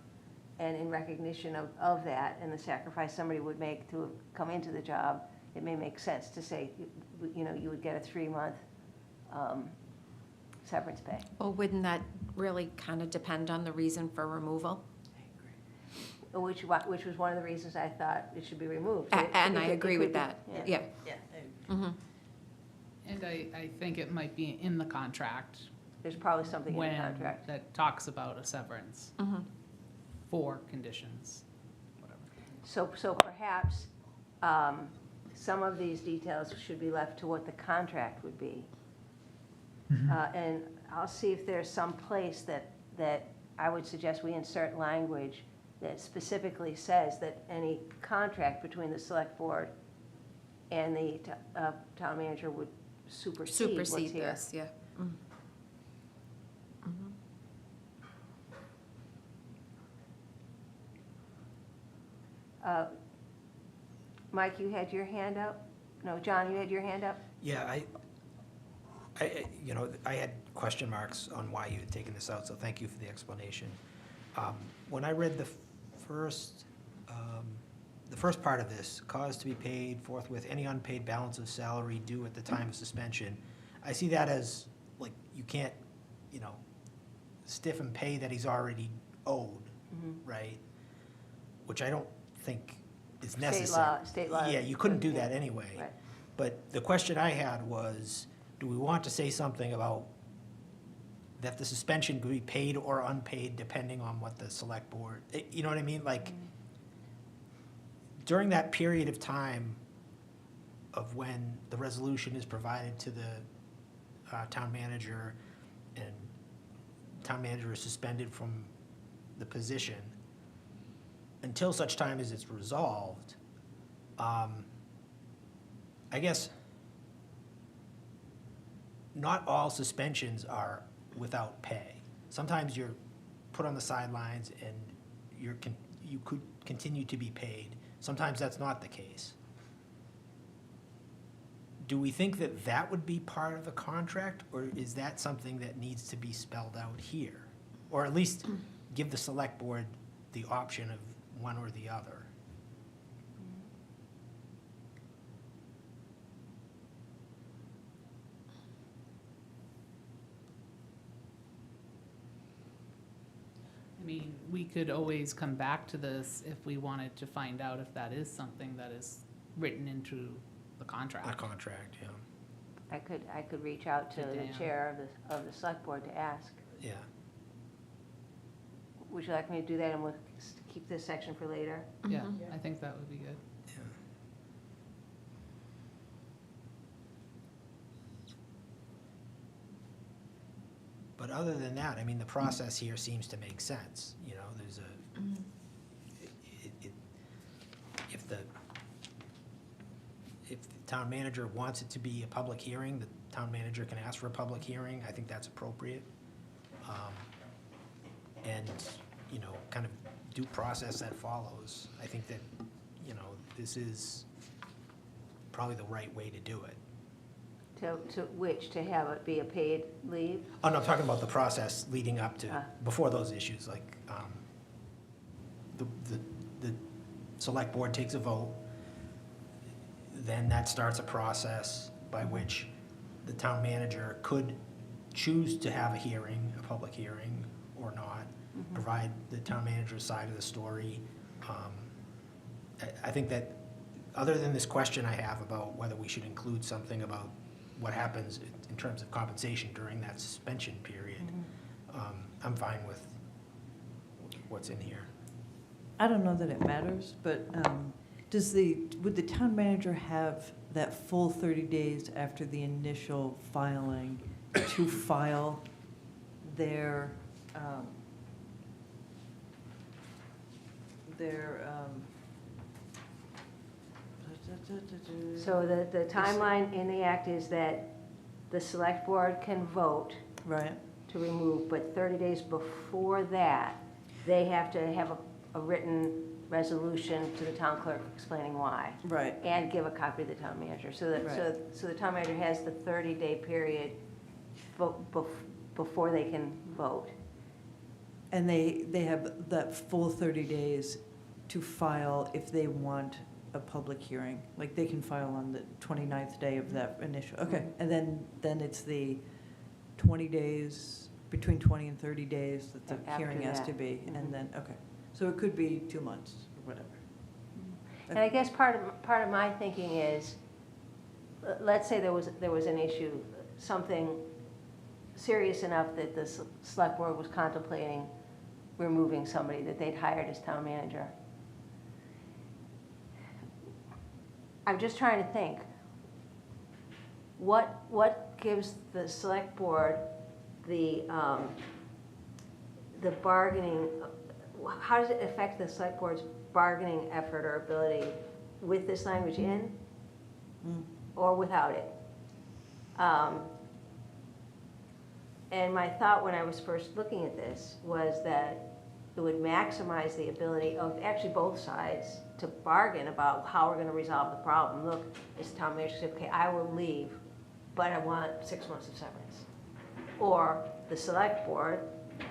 And in recognition of that and the sacrifice somebody would make to come into the job, it may make sense to say, you would get a 3-month severance pay. Well, wouldn't that really kind of depend on the reason for removal? Which was one of the reasons I thought it should be removed. And I agree with that, yeah. Mhm. And I think it might be in the contract There's probably something in the when, contract. that talks about a severance Mhm. for conditions, whatever. So perhaps some of these details should be left to what the contract would be. And I'll see if there's some place that I would suggest we insert language that specifically says that any contract between the select board and the town manager would supersede what's Supersede here. this, yeah. Mike, you had your hand up? No, John, you had your hand up? Yeah, I had question marks on why you had taken this out, so thank you for the explanation. When I read the first part of this, cause to be paid forthwith any unpaid balance of salary due at the time of suspension, I see that as, like, you can't, stiff and pay that he's already owed, right? Which I don't think is necessary. State law. Yeah, you couldn't do that anyway. Right. But the question I had was, do we want to say something about that the suspension could be paid or unpaid depending on what the select board, you know what I mean? Like, during that period of time of when the resolution is provided to the town manager and town manager is suspended from the position, until such time as it's resolved, I guess not all suspensions are without pay. Sometimes you're put on the sidelines and you could continue to be paid. Sometimes that's not the case. Do we think that that would be part of the contract, or is that something that needs to be spelled out here? Or at least give the select board the option of one or the other? I mean, we could always come back to this if we wanted to find out if that is something that is written into the contract. A contract, yeah. I could reach out to the Dan. chair of the select board to ask. Yeah. Would you like me to do that, and we'll keep this section for later? Yeah, I think that would be good. Yeah. But other than that, I mean, the process here seems to make sense, there's a, if the town manager wants it to be a public hearing, the town manager can ask for a public hearing, I think that's appropriate. And, kind of due process that follows, I think that, this is probably the right way to do it. To have it be a paid leave? Oh, no, I'm talking about the process leading up to, before those issues, like, the select board takes a vote, then that starts a process by which the town manager could choose to have a hearing, a public hearing, or not, provide the town manager's side of the story. I think that, other than this question I have about whether we should include something about what happens in terms of compensation during that suspension period, I'm fine with what's in here. I don't know that it matters, but would the town manager have that full 30 days after the initial filing to file their So the timeline in the act is that the select board can vote right? to remove, but 30 days before that, they have to have a written resolution to the town clerk explaining why. Right. And give a copy to the town manager, so that, so the town manager has the 30-day period before they can vote. And they have that full 30 days to file if they want a public hearing. Like, they can file on the 29th day of that initial, okay. And then it's the 20 days, between 20 and 30 days that the After hearing has that. to be. Mhm. And then, okay. So it could be 2 months or whatever. And I guess part of my thinking is, let's say there was an issue, something serious enough that the select board was contemplating removing somebody that they'd hired as town manager. I'm just trying to think, what gives the select board the bargaining, how does it affect the select board's bargaining effort or ability with this language in or without it? And my thought when I was first looking at this was that it would maximize the ability of actually both sides to bargain about how we're going to resolve the problem. Look, it's town manager said, okay, I will leave, but I want 6 months of severance. Or the select board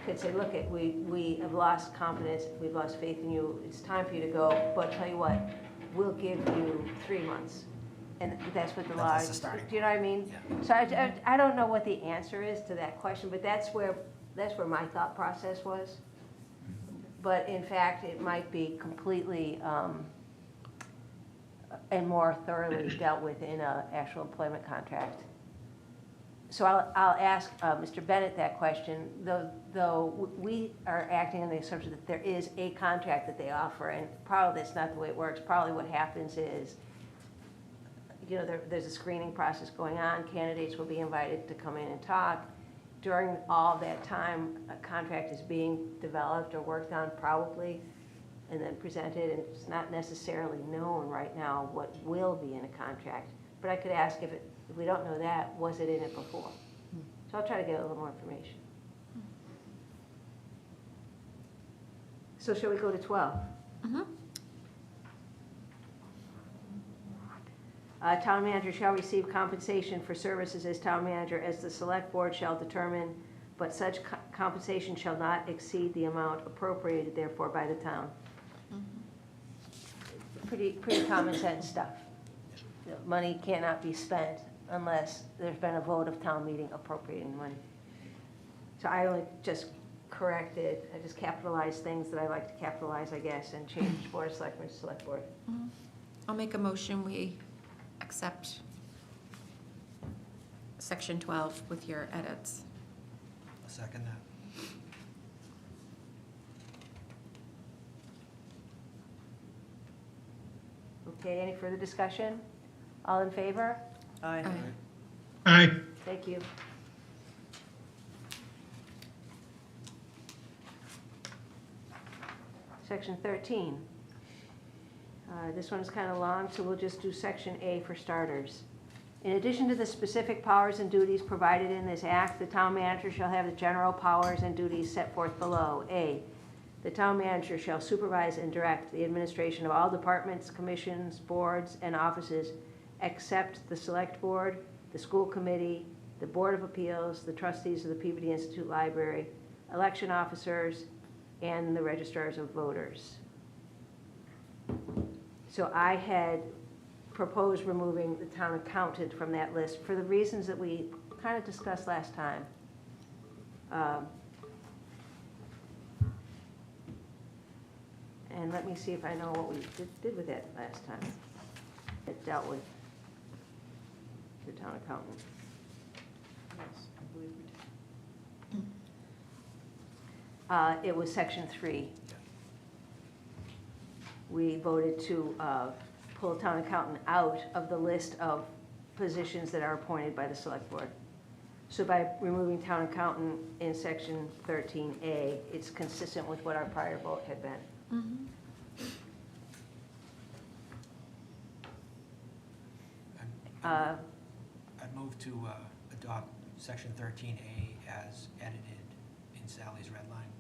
could say, look, we have lost confidence, we've lost faith in you, it's time for you to go, but tell you what, we'll give you 3 months. And that's what the law That's is. the starting Do you know what I mean? Yeah. So I don't know what the answer is to that question, but that's where my thought process was. But in fact, it might be completely and more thoroughly dealt with in an actual employment contract. So I'll ask Mr. Bennett that question, though we are acting on the assumption that there is a contract that they offer, and probably that's not the way it works. Probably what happens is, you know, there's a screening process going on. Candidates will be invited to come in and talk. During all that time, a contract is being developed or worked on probably, and then presented, and it's not necessarily known right now what will be in a contract. But I could ask if we don't know that, was it in it before? So I'll try to get a little more information. So shall we go to 12? Town manager shall receive compensation for services as town manager as the select board shall determine, but such compensation shall not exceed the amount appropriated therefore by the town. Pretty common sense stuff. The money cannot be spent unless there's been a vote of town meeting appropriating the money. So I only just corrected, I just capitalized things that I like to capitalize, I guess, and changed board of selectmen to select board. I'll make a motion, we accept section 12 with your edits. I'll second that. Okay, any further discussion? All in favor? Aye. Aye. Thank you. Section 13. This one is kind of long, so we'll just do section A for starters. In addition to the specific powers and duties provided in this act, the town manager shall have the general powers and duties set forth below. A, the town manager shall supervise and direct the administration of all departments, commissions, boards, and offices except the select board, the school committee, the Board of Appeals, the trustees of the Peabody Institute Library, election officers, and the registrars of voters. So I had proposed removing the town accountant from that list for the reasons that we kind of discussed last time. And let me see if I know what we did with it last time. It dealt with the town accountant. Yes, I believe we did. It was section 3. We voted to pull town accountant out of the list of positions that are appointed by the select board. So by removing town accountant in section 13A, it's consistent with what our prior vote had been. I'd move to adopt section 13A as edited in Sally's red line.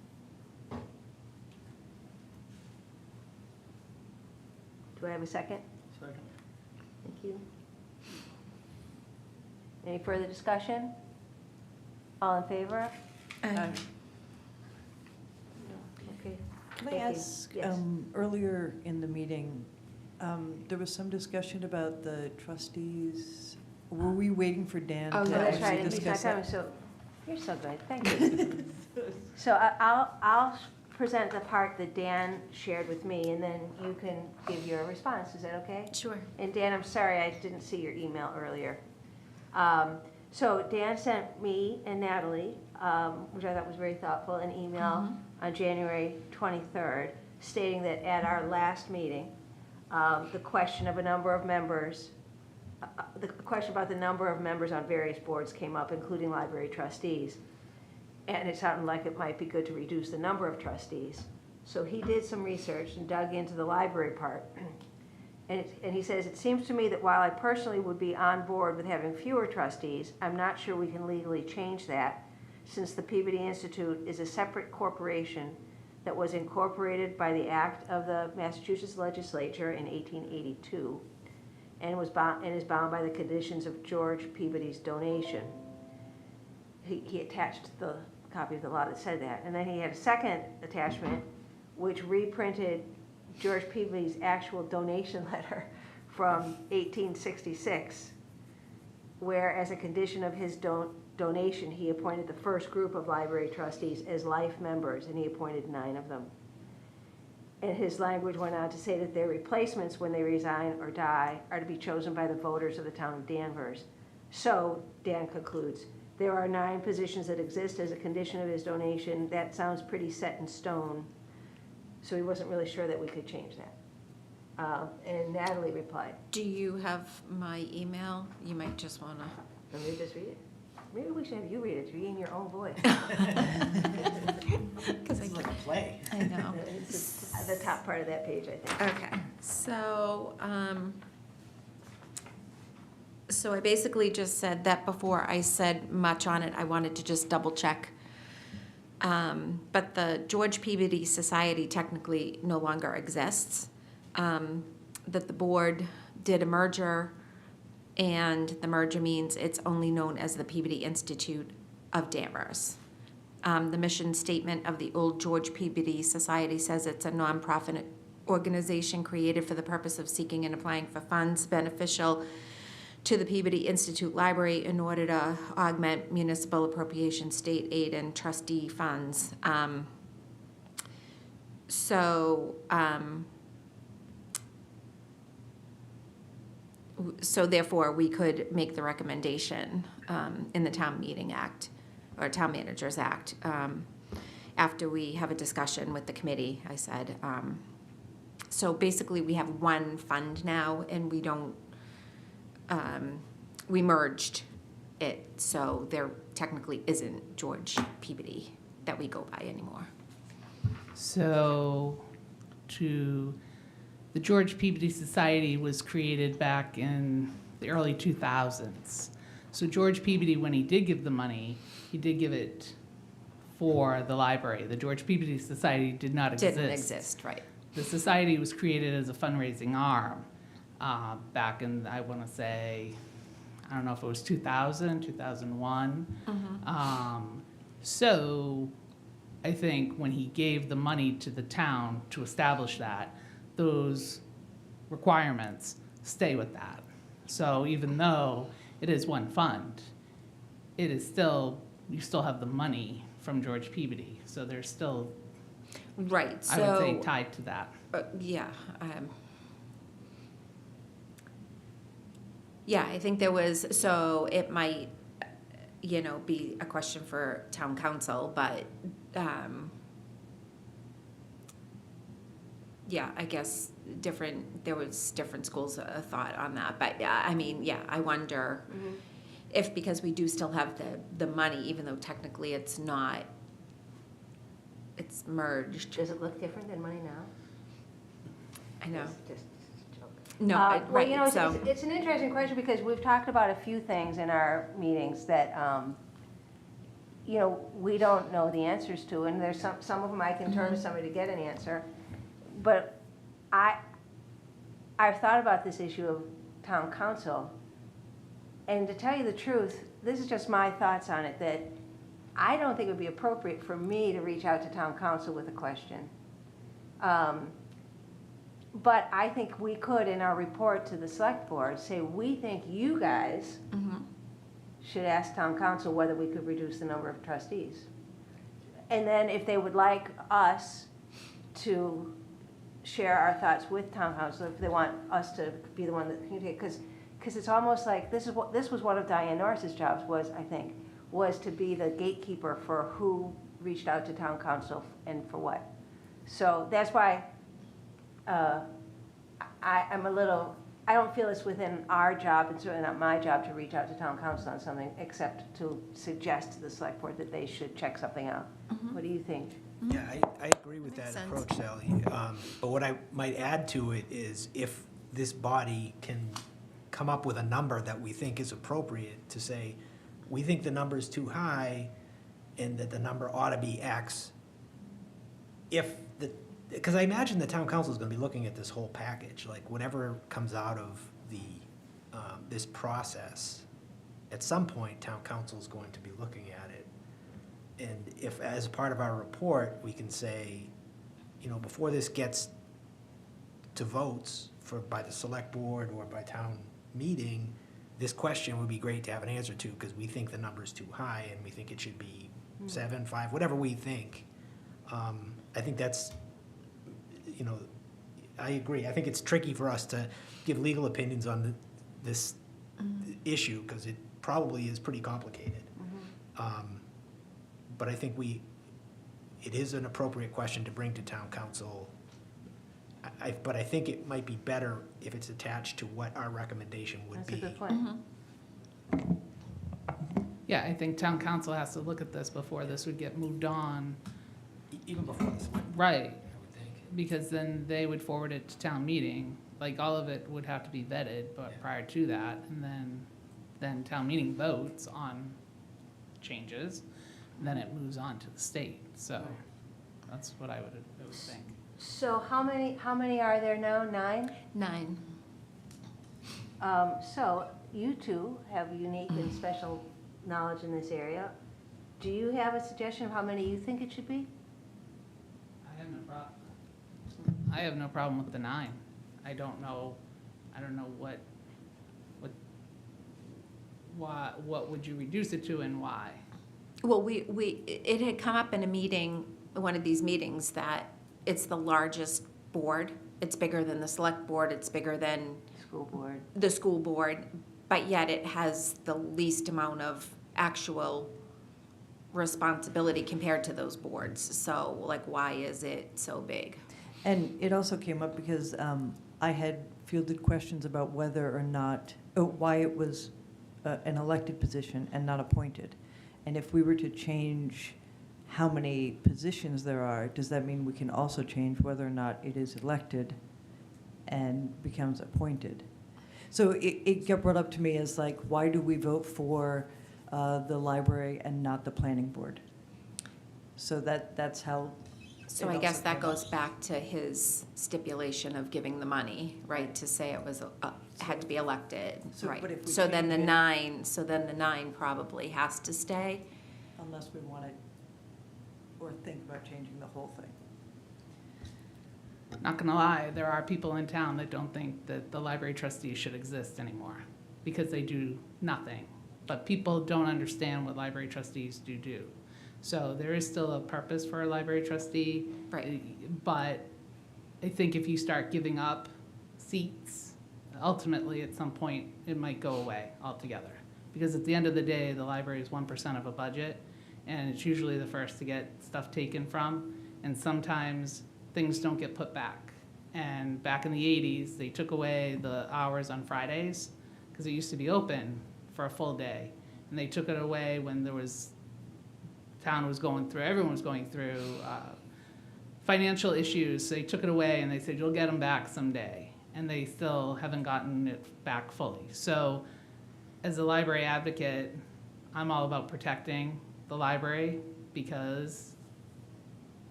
Do I have a second? Second. Thank you. Any further discussion? All in favor? Okay. Can I Thank you. ask, Yes. earlier in the meeting, there was some discussion about the trustees. Were we waiting for Dan Oh, to yeah, Oh, that's actually right, and he's not discuss coming, that? so, you're so good, thank you. So I'll present the part that Dan shared with me, and then you can give your response, is that okay? Sure. And Dan, I'm sorry, I didn't see your email earlier. So Dan sent me and Natalie, which I thought was very thoughtful, an email on January 23rd, stating that at our last meeting, the question of a number of members, the question about the number of members on various boards came up, including library trustees. And it sounded like it might be good to reduce the number of trustees. So he did some research and dug into the library part. And he says, it seems to me that while I personally would be on board with having fewer trustees, I'm not sure we can legally change that, since the Peabody Institute is a separate corporation that was incorporated by the act of the Massachusetts legislature in 1882 and is bound by the conditions of George Peabody's donation. He attached the copy of the law that said that. And then he had a second attachment, which reprinted George Peabody's actual donation letter from 1866, where as a condition of his donation, he appointed the first group of library trustees as life members, and he appointed 9 of them. And his language went on to say that their replacements, when they resign or die, are to be chosen by the voters of the town of Danvers. So, Dan concludes, there are 9 positions that exist as a condition of his donation. That sounds pretty set in stone. So he wasn't really sure that we could change that. And Natalie replied, Do you have my email? You might just want to. let me just read it. Maybe we should have you read it, read in your own voice. It's like a play. I know. It's the top part of that page, I think. Okay, so, so I basically just said that before I said much on it, I wanted to just double check. But the George Peabody Society technically no longer exists. That the board did a merger, and the merger means it's only known as the Peabody Institute of Danvers. The mission statement of the old George Peabody Society says it's a nonprofit organization created for the purpose of seeking and applying for funds beneficial to the Peabody Institute Library in order to augment municipal appropriation, state aid, and trustee funds. So therefore, we could make the recommendation in the Town Meeting Act, or Town Managers Act, after we have a discussion with the committee, I said. So basically, we have one fund now, and we don't, we merged it, so there technically isn't George Peabody that we go by anymore. So, the George Peabody Society was created back in the early 2000s. So George Peabody, when he did give the money, he did give it for the library. The George Peabody Society did not exist. Didn't exist, right. The society was created as a fundraising arm back in, I want to say, I don't know if it was 2000, 2001. So I think when he gave the money to the town to establish that, those requirements stay with that. So even though it is one fund, it is still, you still have the money from George Peabody. So there's still, Right, I would say, so, tied to that. yeah. Yeah, I think there was, so it might, be a question for town council, but, yeah, I guess there was different schools of thought on that, but yeah, I mean, yeah, I wonder if, because we do still have the money, even though technically it's not, it's merged. Does it look different than money now? I know. Just a joke. No, Well, you know, right, so, it's an interesting question because we've talked about a few things in our meetings that, we don't know the answers to, and there's some of them I can turn to somebody to get an answer. But I've thought about this issue of town council, and to tell you the truth, this is just my thoughts on it, that I don't think it would be appropriate for me to reach out to town council with a question. But I think we could, in our report to the select board, say, we think you guys should ask town council whether we could reduce the number of trustees. And then if they would like us to share our thoughts with town council, if they want us to be the one that communicate, because it's almost like, this was one of Diane Norris's jobs, was, I think, was to be the gatekeeper for who reached out to town council and for what. So that's why I'm a little, I don't feel it's within our job, and certainly not my job, to reach out to town council on something, except to suggest to the select board that they should check something out. What do you think? Yeah, I agree with Makes that sense. approach, Sally. But what I might add to it is if this body can come up with a number that we think is appropriate to say, we think the number is too high and that the number ought to be X. Because I imagine the town council is going to be looking at this whole package, like whatever comes out of this process, at some point, town council is going to be looking at it. And if, as part of our report, we can say, before this gets to votes by the select board or by town meeting, this question would be great to have an answer to, because we think the number's too high and we think it should be 7, 5, whatever we think. I think that's, I agree. I think it's tricky for us to give legal opinions on this issue, because it probably is pretty complicated. But I think it is an appropriate question to bring to town council. But I think it might be better if it's attached to what our recommendation would That's be. a good point. Yeah, I think town council has to look at this before this would get moved on. Even before this, Right, I would think. because then they would forward it to town meeting. Like, all of it would have to be vetted, but Yeah. prior to that, and then town meeting votes on changes, and then it moves on to the state. So that's what I would think. So how many are there now? 9? 9. So you two have unique and special knowledge in this area. Do you have a suggestion of how many you think it should be? I have no problem with the 9. I don't know what would you reduce it to and why? Well, it had come up in a meeting, one of these meetings, that it's the largest board. It's bigger than the select board, it's bigger than School board. the school board, but yet it has the least amount of actual responsibility compared to those boards. So, like, why is it so big? And it also came up because I had fielded questions about whether or not, why it was an elected position and not appointed. And if we were to change how many positions there are, does that mean we can also change whether or not it is elected and becomes appointed? So it got brought up to me as like, why do we vote for the library and not the planning board? So that's how. So it I guess also that came up. goes back to his stipulation of giving the money, right, to say it was, had to be elected, So, right? but if we So then the change it- 9 probably has to stay. Unless we want it, or think about changing the whole thing. Not gonna lie, there are people in town that don't think that the library trustees should exist anymore because they do nothing. But people don't understand what library trustees do. So there is still a purpose for a library trustee. Right. But I think if you start giving up seats, ultimately at some point, it might go away altogether. Because at the end of the day, the library is 1% of a budget, and it's usually the first to get stuff taken from, and sometimes things don't get put back. And back in the 80s, they took away the hours on Fridays, because it used to be open for a full day. And they took it away when everyone was going through financial issues. They took it away and they said, you'll get them back someday. And they still haven't gotten it back fully. So as a library advocate, I'm all about protecting the library because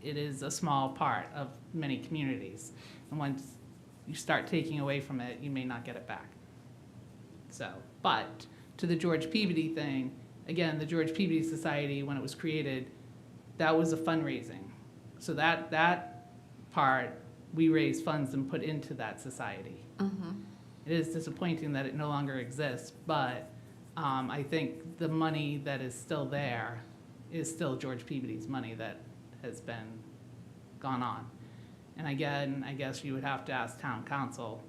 it is a small part of many communities. And once you start taking away from it, you may not get it back. So, but to the George Peabody thing, again, the George Peabody Society, when it was created, that was a fundraising. So that part, we raised funds and put into that society. It is disappointing that it no longer exists, but I think the money that is still there is still George Peabody's money that has been gone on. And again, I guess you would have to ask town council,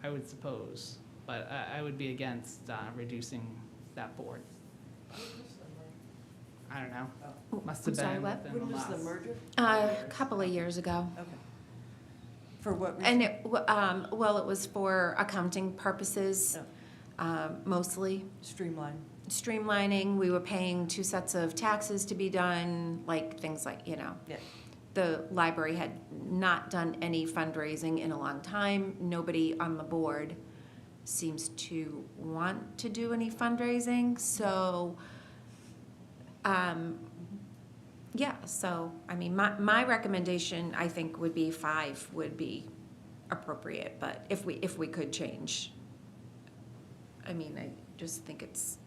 I would suppose, but I would be against reducing that board. I don't know. Must have I'm sorry, been what? within When the was the last. merger? A couple of years ago. Okay. For what reason? And well, it was for accounting purposes, mostly. Streamline. Streamlining, we were paying 2 sets of taxes to be done, like things like, Yeah. the library had not done any fundraising in a long time. Nobody on the board seems to want to do any fundraising, so, yeah, so, I mean, my recommendation, I think, would be 5 would be appropriate, but if we could change. I mean, I just think it's,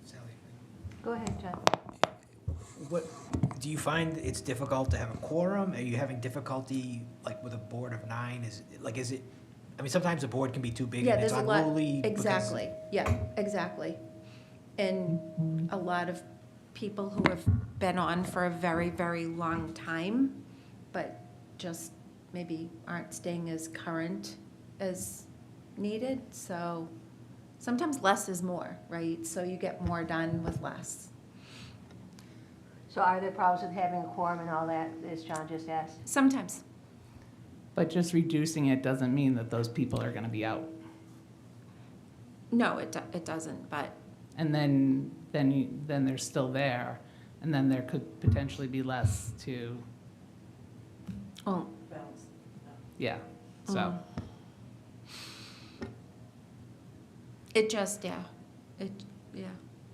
Sally, Go ahead, John. what, do you find it's difficult to have a quorum? Are you having difficulty, like, with a board of 9? Is it, I mean, sometimes a board can be too big yeah, and it's there's a lot, unruly. because- exactly, yeah, exactly. And a lot of people who have been on for a very, very long time, but just maybe aren't staying as current as needed, so sometimes less is more, right? So you get more done with less. So are there problems with having a quorum and all that, as John just asked? Sometimes. But just reducing it doesn't mean that those people are gonna be out. No, it doesn't, but, And then they're still there, and then there could potentially be less to, well, yeah, so. it just, yeah,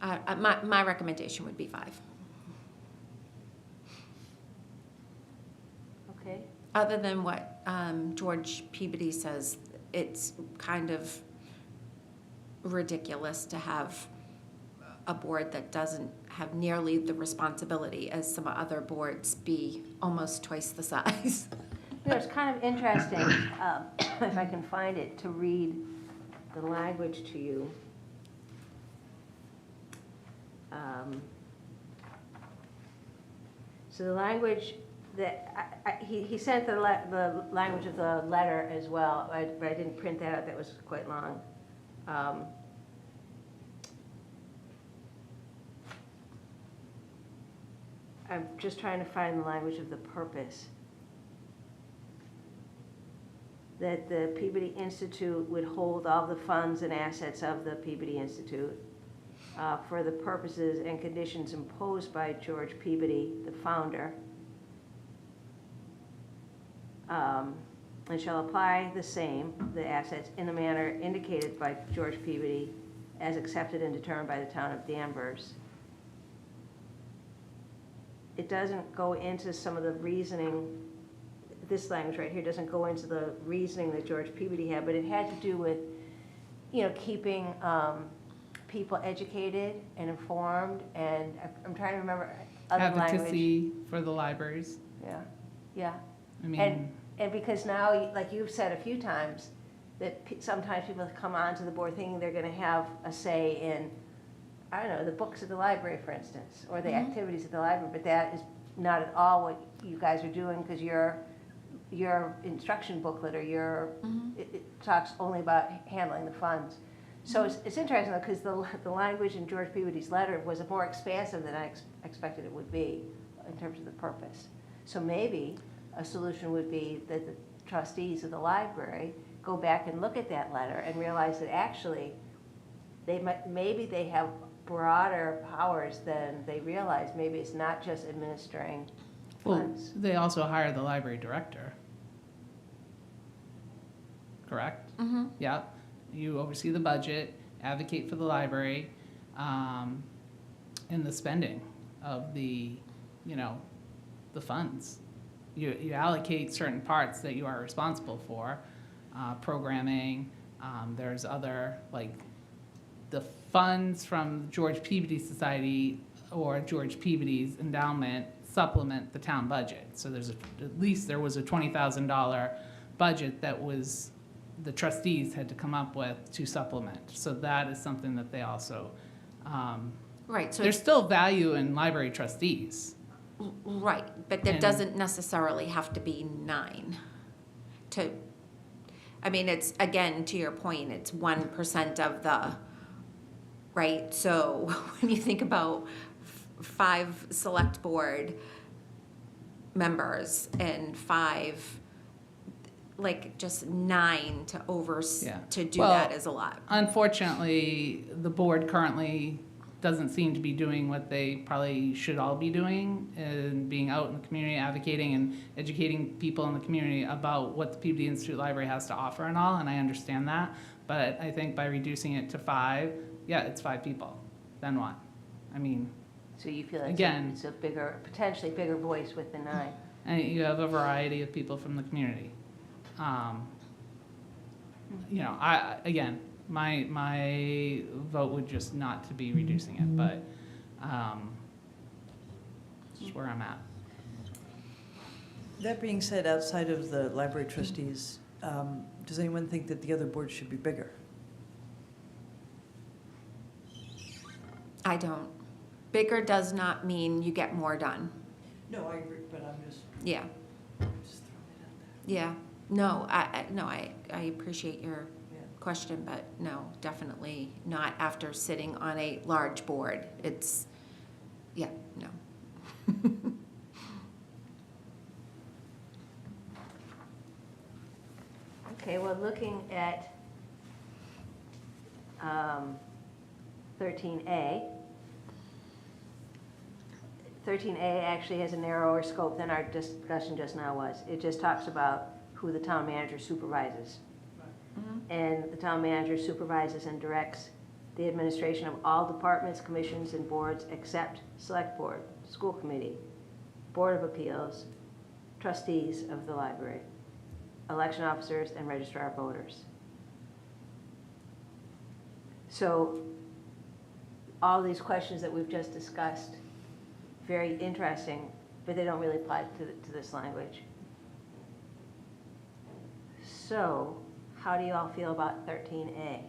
my recommendation would be 5. Okay, Other than what George Peabody says, it's kind of ridiculous to have a board that doesn't have nearly the responsibility as some other boards be almost twice the size. you know, it's kind of interesting, if I can find it, to read the language to you. So the language that, he sent the language of the letter as well, but I didn't print that out, that was quite long. I'm just trying to find the language of the purpose. That the Peabody Institute would hold all the funds and assets of the Peabody Institute for the purposes and conditions imposed by George Peabody, the founder, and shall apply the same, the assets, in the manner indicated by George Peabody as accepted and determined by the town of Danvers. It doesn't go into some of the reasoning, this language right here doesn't go into the reasoning that George Peabody had, but it had to do with, keeping people educated and informed, and I'm trying to remember other language. Advocacy for the libraries, Yeah. I mean, And because now, like you've said a few times, that sometimes people come onto the board thinking they're gonna have a say in, I don't know, the books at the library, for instance, or the activities at the library, but that is not at all what you guys are doing, because your instruction booklet or it talks only about handling the funds. So it's interesting, though, because the language in George Peabody's letter was more expansive than I expected it would be in terms of the purpose. So maybe a solution would be that the trustees of the library go back and look at that letter and realize that actually maybe they have broader powers than they realize. Maybe it's not just administering well, funds. they also hire the library director. Correct? Mm-hmm. Yeah, you oversee the budget, advocate for the library, and the spending of the funds. you allocate certain parts that you are responsible for, programming, there's other, like, the funds from George Peabody Society or George Peabody's endowment supplement the town budget. So at least there was a $20,000 budget that the trustees had to come up with to supplement. So that is something that they also, Right, so, there's still value in library trustees. right, but that And- doesn't necessarily have to be 9 to, I mean, it's, again, to your point, it's 1% of the, right? So when you think about 5 select board members and 5, like, just 9 Yeah. to do Well, that is a lot. Unfortunately, the board currently doesn't seem to be doing what they probably should all be doing, and being out in the community advocating and educating people in the community about what the Peabody Institute Library has to offer and all, and I understand that. But I think by reducing it to 5, yeah, it's 5 people. Then what? I mean, So you feel Again- it's a bigger, potentially bigger voice with the 9. and you have a variety of people from the community. You know, again, my vote would just not to be reducing it, but, this is where I'm at. That being said, outside of the library trustees, does anyone think that the other boards should be bigger? I don't. Bigger does not mean you get more done. No, I agree, but I'm just Yeah, throwing it out yeah. No, I appreciate your there. Yeah. question, but no, definitely not after sitting on a large board. It's, yeah, no. Okay, well, looking at 13A, 13A actually has a narrower scope than our discussion just now was. It just talks about who the town manager supervises. And the town manager supervises and directs the administration of all departments, commissions, and boards except select board, school committee, board of appeals, trustees of the library, election officers, and registrar of voters. So all these questions that we've just discussed, very interesting, but they don't really apply to this language. So how do you all feel about 13A?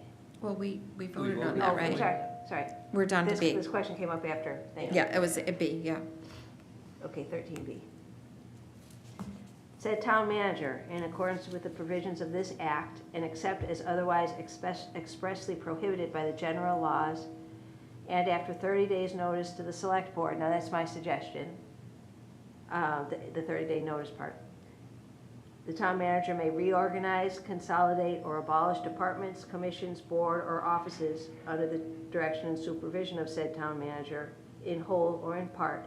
Well, we voted voted on on that, it. right? Sorry. We're down to This B. question came up after. Thank you. Yeah, it was a B, yeah. Okay, 13B. Said town manager, in accordance with the provisions of this act, and except as otherwise expressly prohibited by the general laws, and after 30 days' notice to the select board, now that's my suggestion, the 30-day notice part. The town manager may reorganize, consolidate, or abolish departments, commissions, board, or offices under the direction and supervision of said town manager in whole or in part,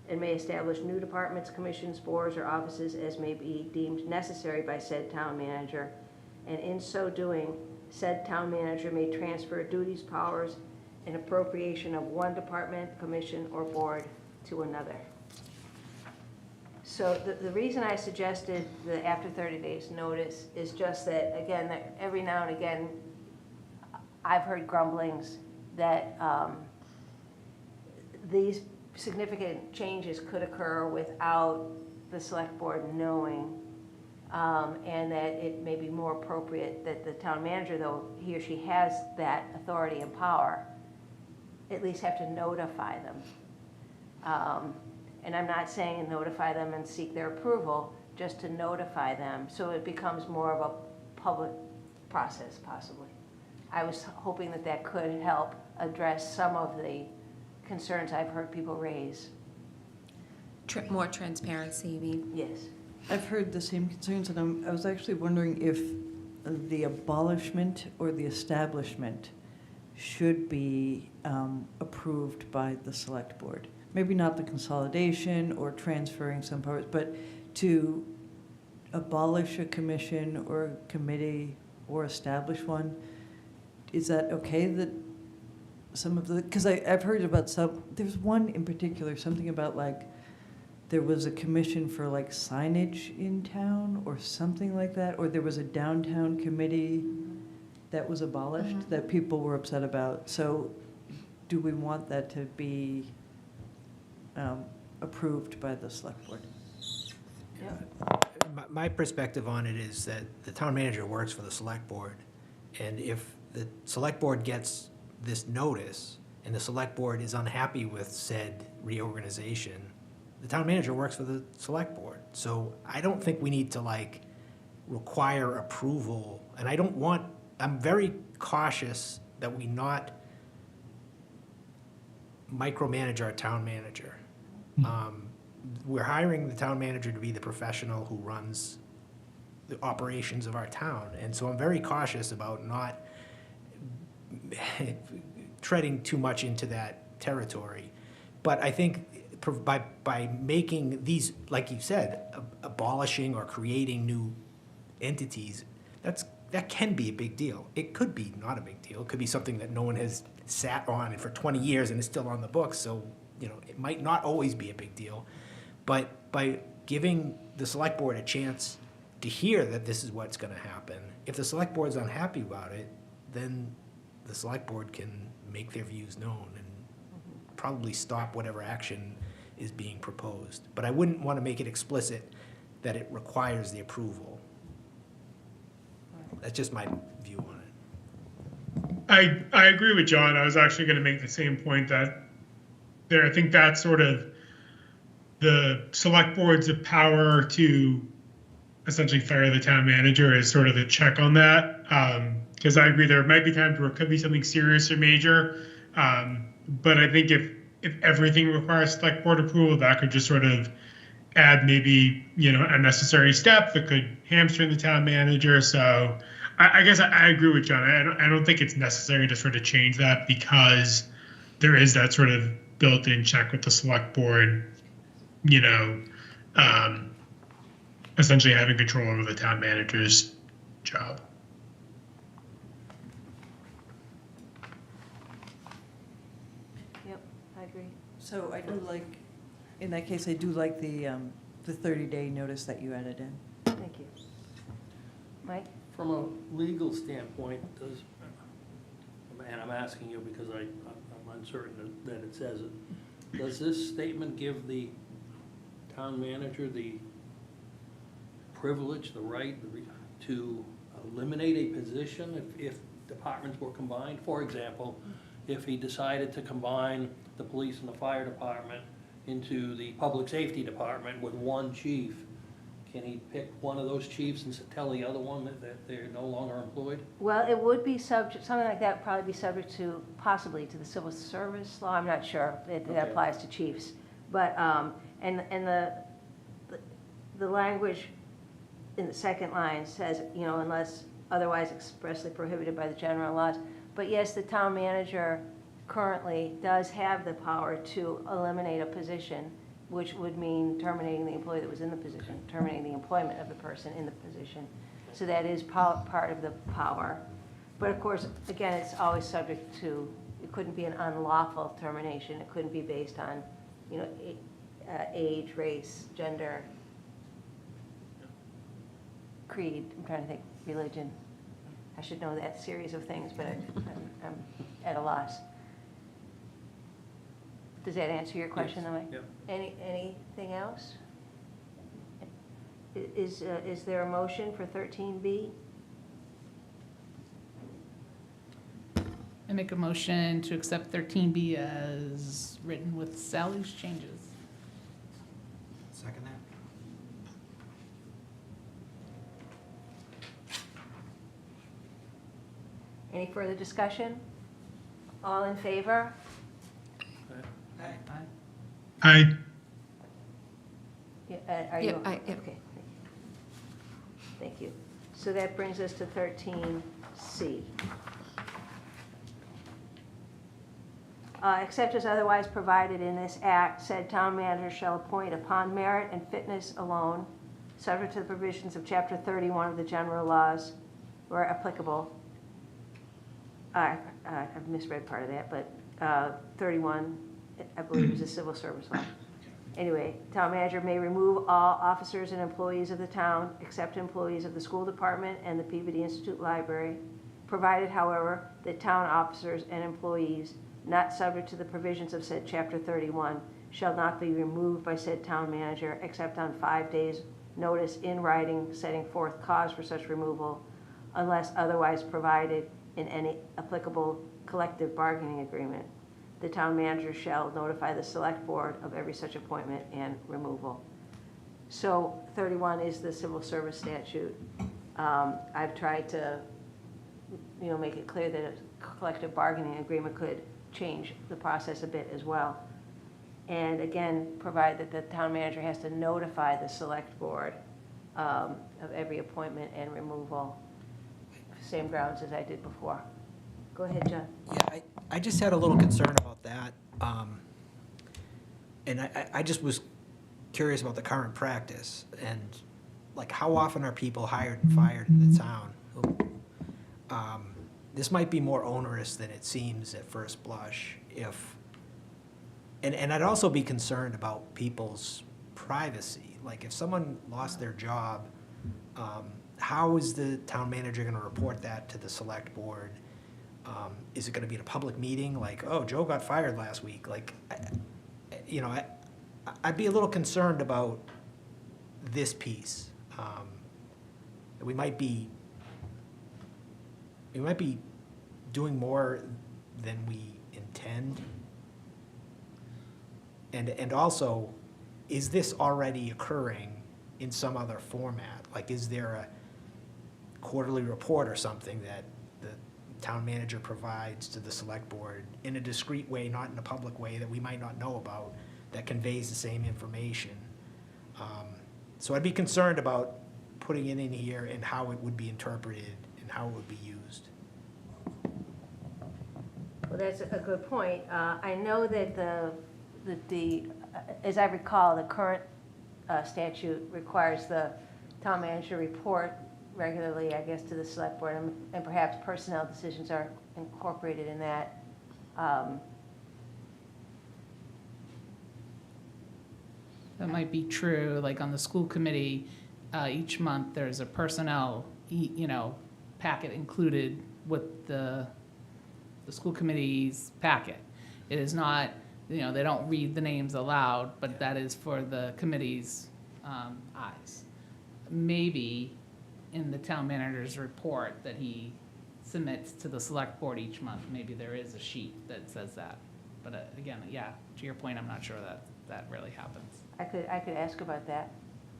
and may establish new departments, commissions, boards, or offices as may be deemed necessary by said town manager, and in so doing, said town manager may transfer duties, powers, and appropriation of one department, commission, or board to another. So the reason I suggested the after 30 days notice is just that, again, that every now and again, I've heard grumblings that these significant changes could occur without the select board knowing, and that it may be more appropriate that the town manager, though he or she has that authority and power, at least have to notify them. And I'm not saying notify them and seek their approval, just to notify them, so it becomes more of a public process, possibly. I was hoping that that could help address some of the concerns I've heard people raise. More transparency, you mean? Yes. I've heard the same concerns, and I was actually wondering if the abolishment or the establishment should be approved by the select board. Maybe not the consolidation or transferring some powers, but to abolish a commission or a committee or establish one. Is that okay that some of the, because I've heard about some, there's one in particular, something about like there was a commission for like signage in town or something like that, or there was a downtown committee that was abolished that people were upset about. So do we want that to be approved by the select board? My perspective on it is that the town manager works for the select board, and if the select board gets this notice and the select board is unhappy with said reorganization, the town manager works for the select board. So I don't think we need to like require approval, and I'm very cautious that we not micromanage our town manager. We're hiring the town manager to be the professional who runs the operations of our town. And so I'm very cautious about not treading too much into that territory. But I think by making these, like you said, abolishing or creating new entities, that can be a big deal. It could be not a big deal. It could be something that no one has sat on for 20 years and is still on the books. So, it might not always be a big deal. But by giving the select board a chance to hear that this is what's going to happen, if the select board's unhappy about it, then the select board can make their views known and probably stop whatever action is being proposed. But I wouldn't want to make it explicit that it requires the approval. That's just my view on it. I agree with John. I was actually going to make the same point that I think that's sort of the select board's power to essentially fire the town manager is sort of the check on that. Because I agree there might be times where it could be something serious or major. But I think if everything requires select board approval, that could just sort of add maybe, a necessary step that could hamstring the town manager. So I guess I agree with John. I don't think it's necessary to sort of change that because there is that sort of built-in check with the select board, essentially having control over the town manager's job. Yep, I agree. So I do like, in that case, I do like the 30-day notice that you added in. Thank you. Mike? From a legal standpoint, and I'm asking you because I'm uncertain that it says it, does this statement give the town manager the privilege, the right to eliminate a position if departments were combined? For example, if he decided to combine the police and the fire department into the public safety department with one chief, can he pick one of those chiefs and tell the other one that they're no longer employed? Well, it would be subject, something like that would probably be subject to, possibly to the civil service law. I'm not sure if that applies to chiefs. But, and the language in the second line says, unless otherwise expressly prohibited by the general laws. But yes, the town manager currently does have the power to eliminate a position, which would mean terminating the employee that was in the position, terminating the employment of the person in the position. So that is part of the power. But of course, again, it's always subject to, it couldn't be an unlawful termination. It couldn't be based on, age, race, gender, creed, I'm trying to think, religion. I should know that series of things, but I'm at a loss. Does that answer your question, though, Mike? Yep. Anything else? Is there a motion for 13B? I make a motion to accept 13B as written with Sally's changes. Second that. Any further discussion? All in favor? I Yeah, are you? Yep, yep. Okay. Thank you. So that brings us to 13C. Except as otherwise provided in this act, said town manager shall appoint upon merit and fitness alone, subject to the provisions of Chapter 31 of the general laws where applicable. I've misread part of that, but 31, I believe, is a civil service law. Anyway, town manager may remove all officers and employees of the town, except employees of the school department and the Peabody Institute Library, provided, however, that town officers and employees not subject to the provisions of said Chapter 31 shall not be removed by said town manager except on 5 days' notice in writing setting forth cause for such removal, unless otherwise provided in any applicable collective bargaining agreement. The town manager shall notify the select board of every such appointment and removal. So 31 is the civil service statute. I've tried to, make it clear that a collective bargaining agreement could change the process a bit as well. And again, provide that the town manager has to notify the select board of every appointment and removal. Same grounds as I did before. Go ahead, John. Yeah, I just had a little concern about that. And I just was curious about the current practice and like how often are people hired and fired in the town? This might be more onerous than it seems at first blush and I'd also be concerned about people's privacy. Like if someone lost their job, how is the town manager gonna report that to the select board? Is it gonna be at a public meeting, like, oh, Joe got fired last week? Like, I'd be a little concerned about this piece. We might be doing more than we intend. And also, is this already occurring in some other format? Like, is there a quarterly report or something that the town manager provides to the select board in a discreet way, not in a public way that we might not know about, that conveys the same information? So I'd be concerned about putting it in here and how it would be interpreted and how it would be used. Well, that's a good point. I know that as I recall, the current statute requires the town manager report regularly, I guess, to the select board, and perhaps personnel decisions are incorporated in that. That might be true, like on the school committee, each month there's a personnel, packet included with the school committee's packet. It is not, they don't read the names aloud, but that is for the committee's eyes. Maybe in the town manager's report that he submits to the select board each month, maybe there is a sheet that says that. But again, yeah, to your point, I'm not sure that really happens. I could ask about that.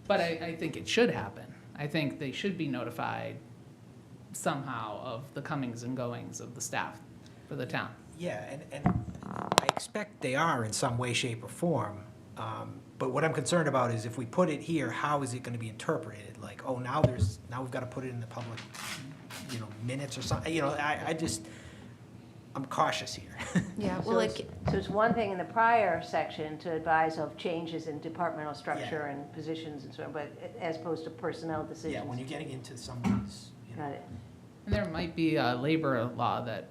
But I think it should happen. I think they should be notified somehow of the comings and goings of the staff for the town. Yeah, and I expect they are in some way, shape, or form. But what I'm concerned about is if we put it here, how is it gonna be interpreted? Like, oh, now we've gotta put it in the public, minutes or something, I'm cautious here. Yeah, So it's one thing in the prior section to advise of changes in departmental structure Yeah. and positions and so on, but as opposed to personnel decisions. Yeah, when you're getting into some of these, Got it. And there might be a labor law that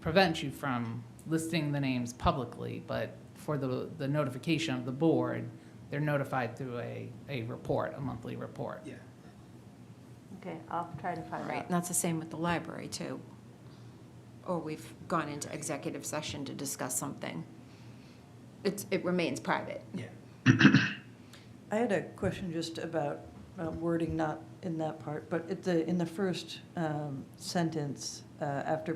prevents you from listing the names publicly, but for the notification of the board, they're notified through a report, a monthly report. Yeah. Okay, I'll try to find Right, out. and that's the same with the library too. Or we've gone into executive session to discuss something. It remains private. Yeah. I had a question just about wording, not in that part, but in the first sentence, after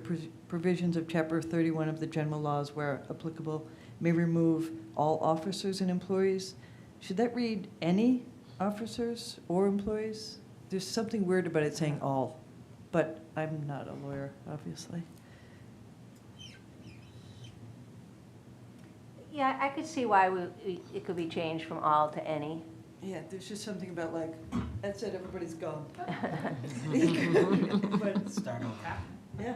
provisions of Chapter 31 of the general laws where applicable may remove all officers and employees, should that read any officers or employees? There's something weird about it saying all, but I'm not a lawyer, obviously. Yeah, I could see why it could be changed from all to any. Yeah, there's just something about like, that's it, everybody's gone. But, Start over. yeah.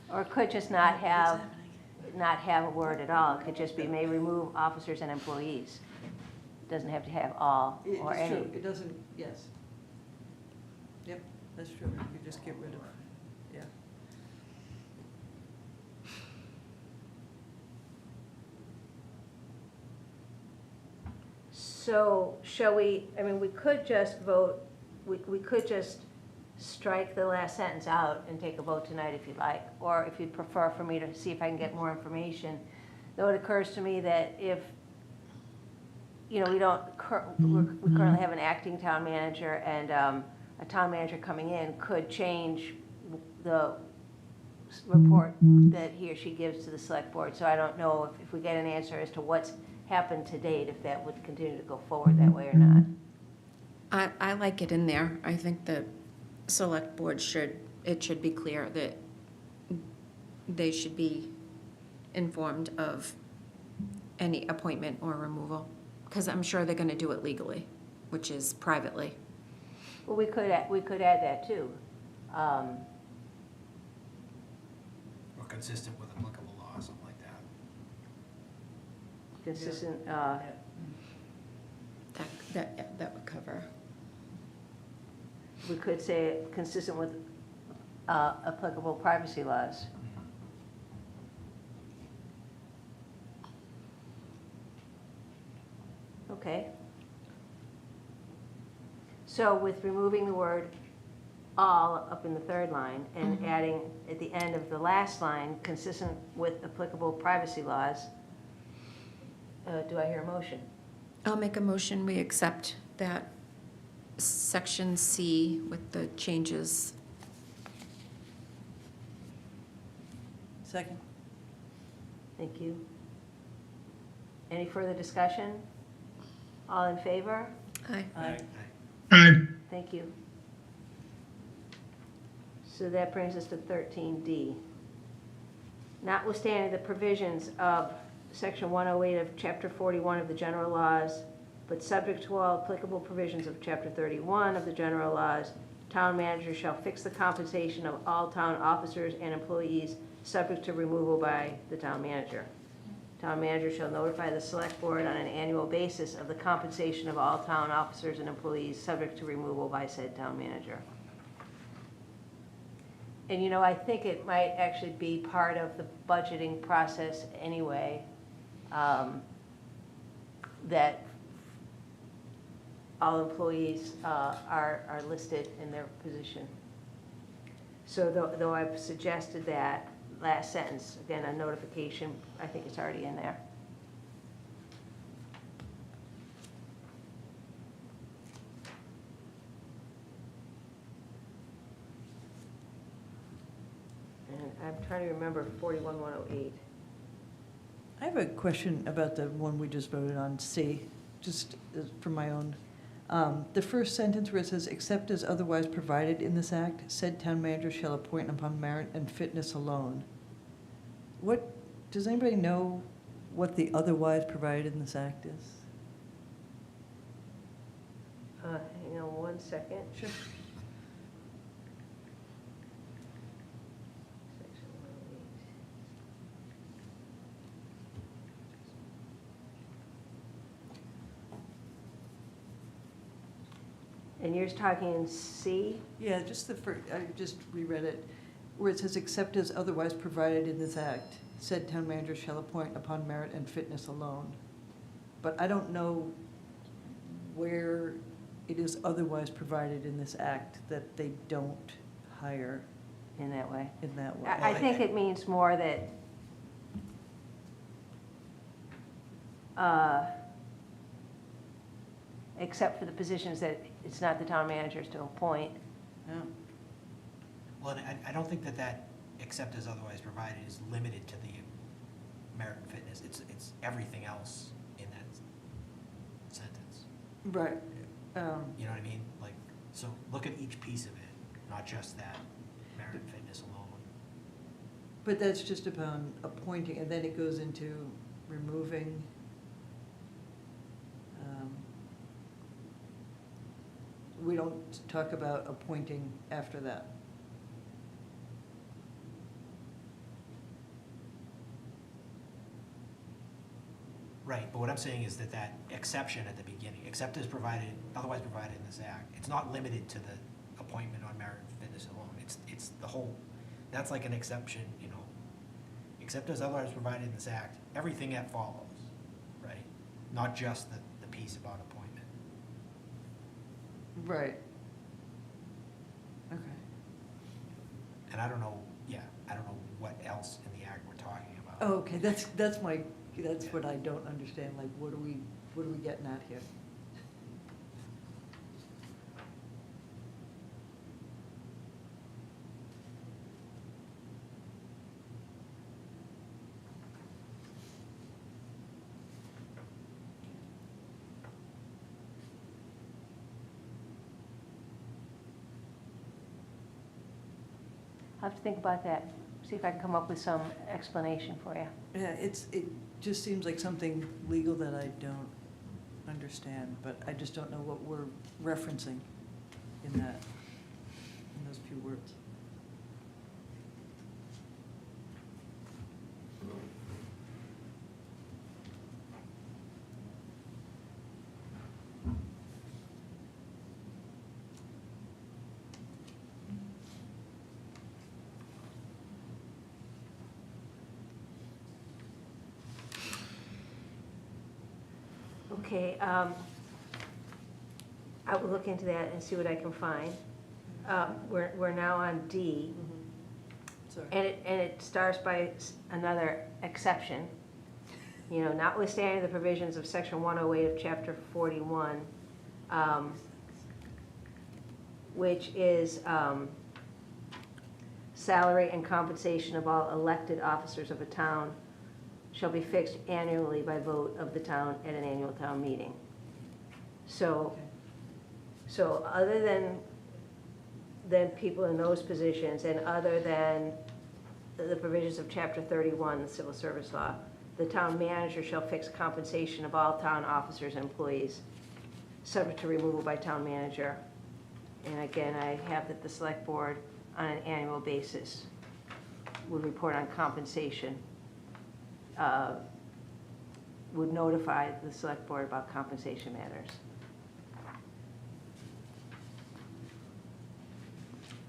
Or it could just not have a word at all. It could just be may remove officers and employees. It doesn't have to have all or It's any. true, it doesn't, yes. Yep, that's true, you could just get rid of, yeah. So shall we, I mean, we could just vote, we could just strike the last sentence out and take a vote tonight if you'd like, or if you'd prefer for me to see if I can get more information. Though it occurs to me that if, you know, we currently have an acting town manager, and a town manager coming in could change the report that he or she gives to the select board. So I don't know if we get an answer as to what's happened to date, if that would continue to go forward that way or not. I like it in there. I think the select board it should be clear that they should be informed of any appointment or removal, because I'm sure they're gonna do it legally, which is privately. Well, we could add that too. Or consistent with applicable law, something like that. Consistent, That would cover. we could say consistent with applicable privacy laws. Okay. So with removing the word all up in the third line and adding at the end of the last line, consistent with applicable privacy laws, do I hear a motion? I'll make a motion, we accept that section C with the changes. Second. Thank you. Any further discussion? All in favor? Aye. Aye. Thank you. So that brings us to 13D. Notwithstanding the provisions of Section 108 of Chapter 41 of the general laws, but subject to all applicable provisions of Chapter 31 of the general laws, town manager shall fix the compensation of all town officers and employees subject to removal by the town manager. Town manager shall notify the select board on an annual basis of the compensation of all town officers and employees subject to removal by said town manager. And you know, I think it might actually be part of the budgeting process anyway, that all employees are listed in their position. So though I've suggested that last sentence, again, a notification, I think it's already in there. And I'm trying to remember 41-108. I have a question about the one we just voted on, C, just for my own. The first sentence where it says, except as otherwise provided in this act, said town manager shall appoint upon merit and fitness alone. What, does anybody know what the otherwise provided in this act is? Hang on 1 second. Sure. Section 108. And you're talking in C? Yeah, just the first, I just reread it, where it says, except as otherwise provided in this act, said town manager shall appoint upon merit and fitness alone. But I don't know where it is otherwise provided in this act that they don't hire In that way. in that way. I think it means more that except for the positions that it's not the town managers to appoint. Yeah. Well, and I don't think that except as otherwise provided is limited to the merit and fitness. It's everything else in that sentence. Right. You know what I mean? Like, so look at each piece of it, not just that merit and fitness alone. But that's just upon appointing, and then it goes into removing. We don't talk about appointing after that. Right, but what I'm saying is that exception at the beginning, except as provided, otherwise provided in this act, it's not limited to the appointment on merit and fitness alone. It's the whole, that's like an exception, you know, except as otherwise provided in this act, everything that follows, right? Not just the piece about appointment. Right. Okay. And I don't know, I don't know what else in the act we're talking about. Oh, okay, that's what I don't understand, like, what are we getting at here? I'll have to think about that, see if I can come up with some explanation for you. Yeah, it just seems like something legal that I don't understand, but I just don't know what we're referencing in those few words. Okay, I will look into that and see what I can find. We're now on D, Sorry. and it starts by another exception. You know, notwithstanding the provisions of section 108 of chapter 41, which is salary and compensation of all elected officers of a town shall be fixed annually by vote of the town at an annual town meeting. So, Okay. so other than people in those positions and other than the provisions of chapter 31, the civil service law, the town manager shall fix compensation of all town officers and employees, subject to removal by town manager. And again, I have that the select board on an annual basis would report on compensation, would notify the select board about compensation matters.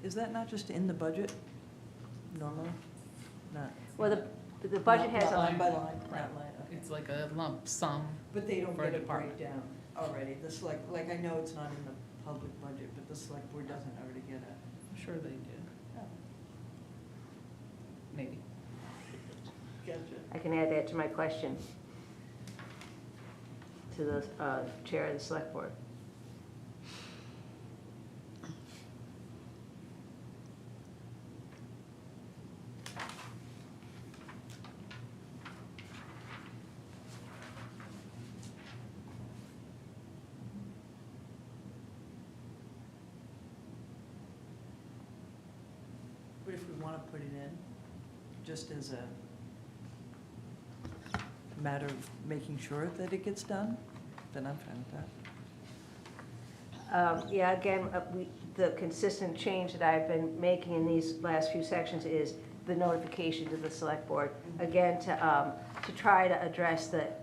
Is that not just in the budget normally? Not. Well, the budget Not has line by a, line, not line, okay. It's like a lump sum. But they don't for a get a department. breakdown already, the select, like, I know it's not in the public budget, but the select board doesn't already get a. I'm sure they do, maybe. Gotcha. I can add that to my question to the chair of the select board. But if we want to put it in, just as a matter of making sure that it gets done, then I'm fine with that. Yeah, again, the consistent change that I've been making in these last few sections is the notification to the select board. Again, to try to address that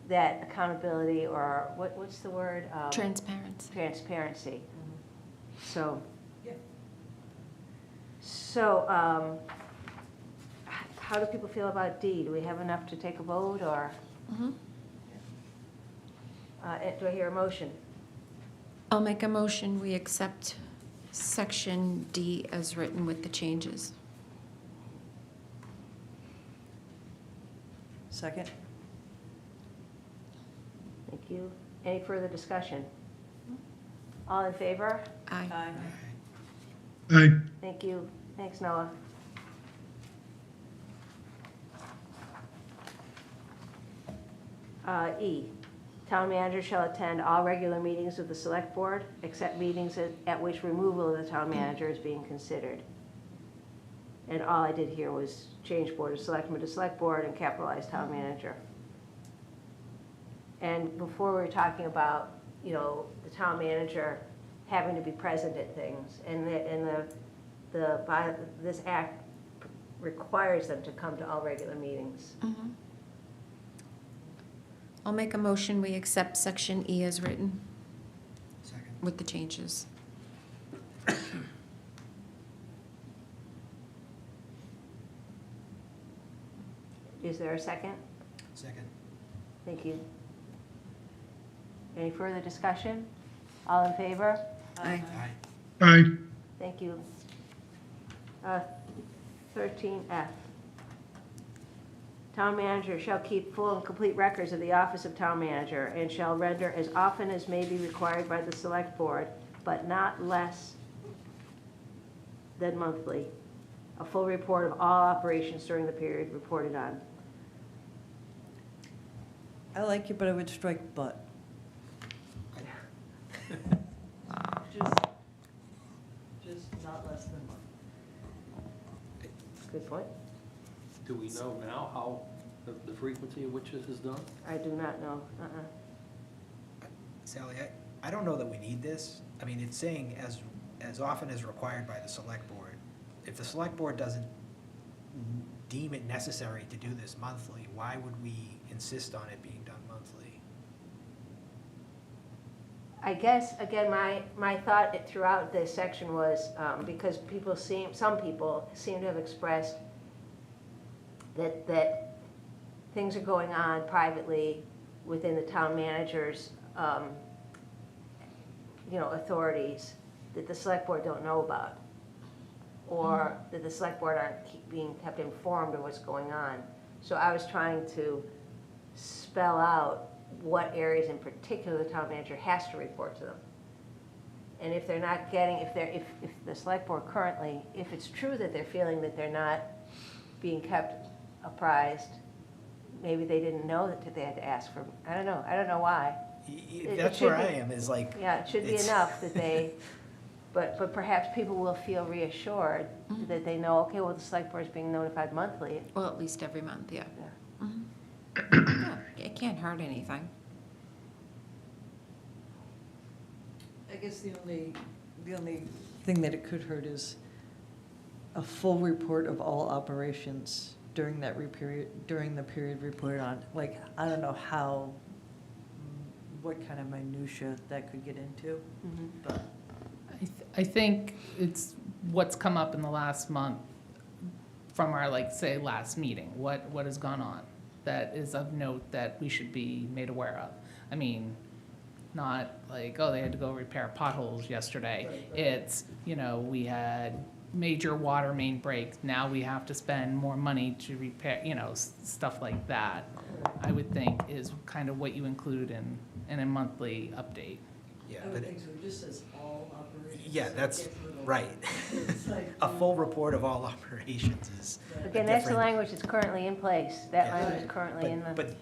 accountability, or what's the word? Transparency. Transparency. So. Yeah. So, how do people feel about D? Do we have enough to take a vote, or Mhm. Do I hear a motion? I'll make a motion, we accept section D as written with the changes. Second? Thank you. Any further discussion? All in favor? Aye. Aye. Thank you. Thanks, Noah. E, town manager shall attend all regular meetings of the select board, except meetings at which removal of the town manager is being considered. And all I did here was change board of selectmen to select board and capitalize town manager. And before we were talking about, you know, the town manager having to be present at things, and this act requires them to come to all regular meetings. Mhm. I'll make a motion, we accept section E as written Second. with the changes. Is there a second? Second. Thank you. Any further discussion? All in favor? Aye. Aye. Thank you. 13F. Town manager shall keep full and complete records of the office of town manager and shall render as often as may be required by the select board, but not less than monthly, a full report of all operations during the period reported on. I like it, but I would strike but. Just not less than month. Good point. Do we know now how, the frequency of which this is done? I do not know. Sally, I don't know that we need this. I mean, it's saying as often as required by the select board. If the select board doesn't deem it necessary to do this monthly, why would we insist on it being done monthly? I guess, again, my thought throughout this section was, because some people seem to have expressed that things are going on privately within the town manager's, authorities that the select board don't know about, or that the select board aren't being kept informed of what's going on. So I was trying to spell out what areas in particular the town manager has to report to them. And if they're not getting, if the select board currently, if it's true that they're feeling that they're not being kept apprised, maybe they didn't know that they had to ask for, I don't know why. It That's should where I be- am, is like. Yeah, it should be it's- enough that they, but perhaps people will feel reassured that they know, okay, well, the select board is being notified monthly. Well, at least every month, yeah. Yeah. Mhm. Yeah, it can't hurt anything. I guess the only thing that it could hurt is a full report of all operations during the period reported on. Like, I don't know what kind of minutia that could get into, but. I think it's what's come up in the last month from our, say, last meeting. What has gone on that is of note that we should be made aware of? I mean, not like, oh, they had to go repair potholes yesterday. It's, we had major water main breaks. Now we have to spend more money to repair, stuff like that, I would think is kind of what you include in a monthly update. Yeah, I would but think so, it just says all operations. Yeah, so it that's gets a little- right. It's like, A full report of all operations is. a Again, that's the different- language that's currently in place. That Yeah. language is currently in the. But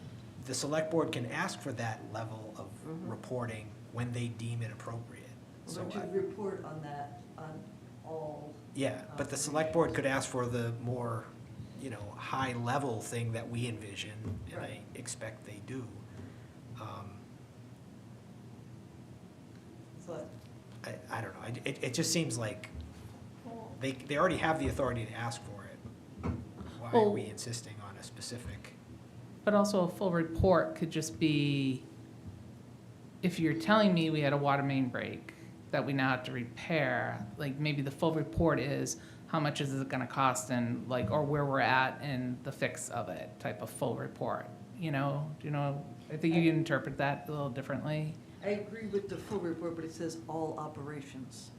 the select board can ask for that level of Mhm. reporting when they deem it appropriate. So, But you report on that, on all. yeah, but the select board could ask for the more, high-level thing that we envision, and I Right. expect they do. But I don't know, it just seems like they already have the authority to ask for it. Why are Well- we insisting on a specific? But also a full report could just be, if you're telling me we had a water main break that we now have to repair, like maybe the full report is how much is it gonna cost and or where we're at in the fix of it, type of full report, Do you know, I think you can interpret that a little differently. I agree with the full report, but it says all operations.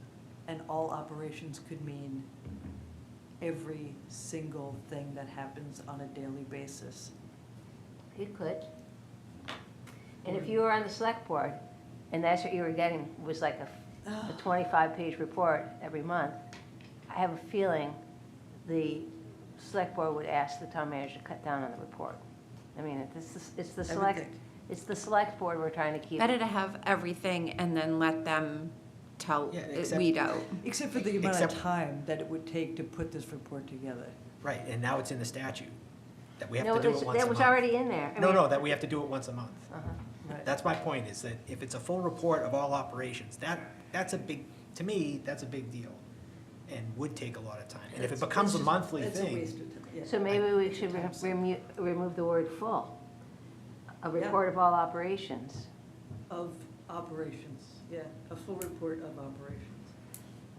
And all operations could mean every single thing that happens on a daily basis. It could. And if you were on the select board, and that's what you were getting, was like a 25-page report every month, I have a feeling the select board would ask the town manager to cut down on the report. I mean, it's the select, Everything. it's the select board we're trying to keep. Better to have everything and then let them Yeah, except- weed out. Except for the amount of Except- time that it would take to put this report together. Right, and now it's in the statute, that we have No, to do it's- it once a that month. was already in there. I No, mean- no, that we have to do it once a month. Uh-huh. Right. That's my point, is that if it's a full report of all operations, that's a big, to me, that's a big deal, and would take a lot of time. And if it It's- becomes it's a just- monthly it's a thing, waste of time, yeah. So maybe we should remove the word full. A Yeah. report of all operations. Of operations, yeah, a full report of operations.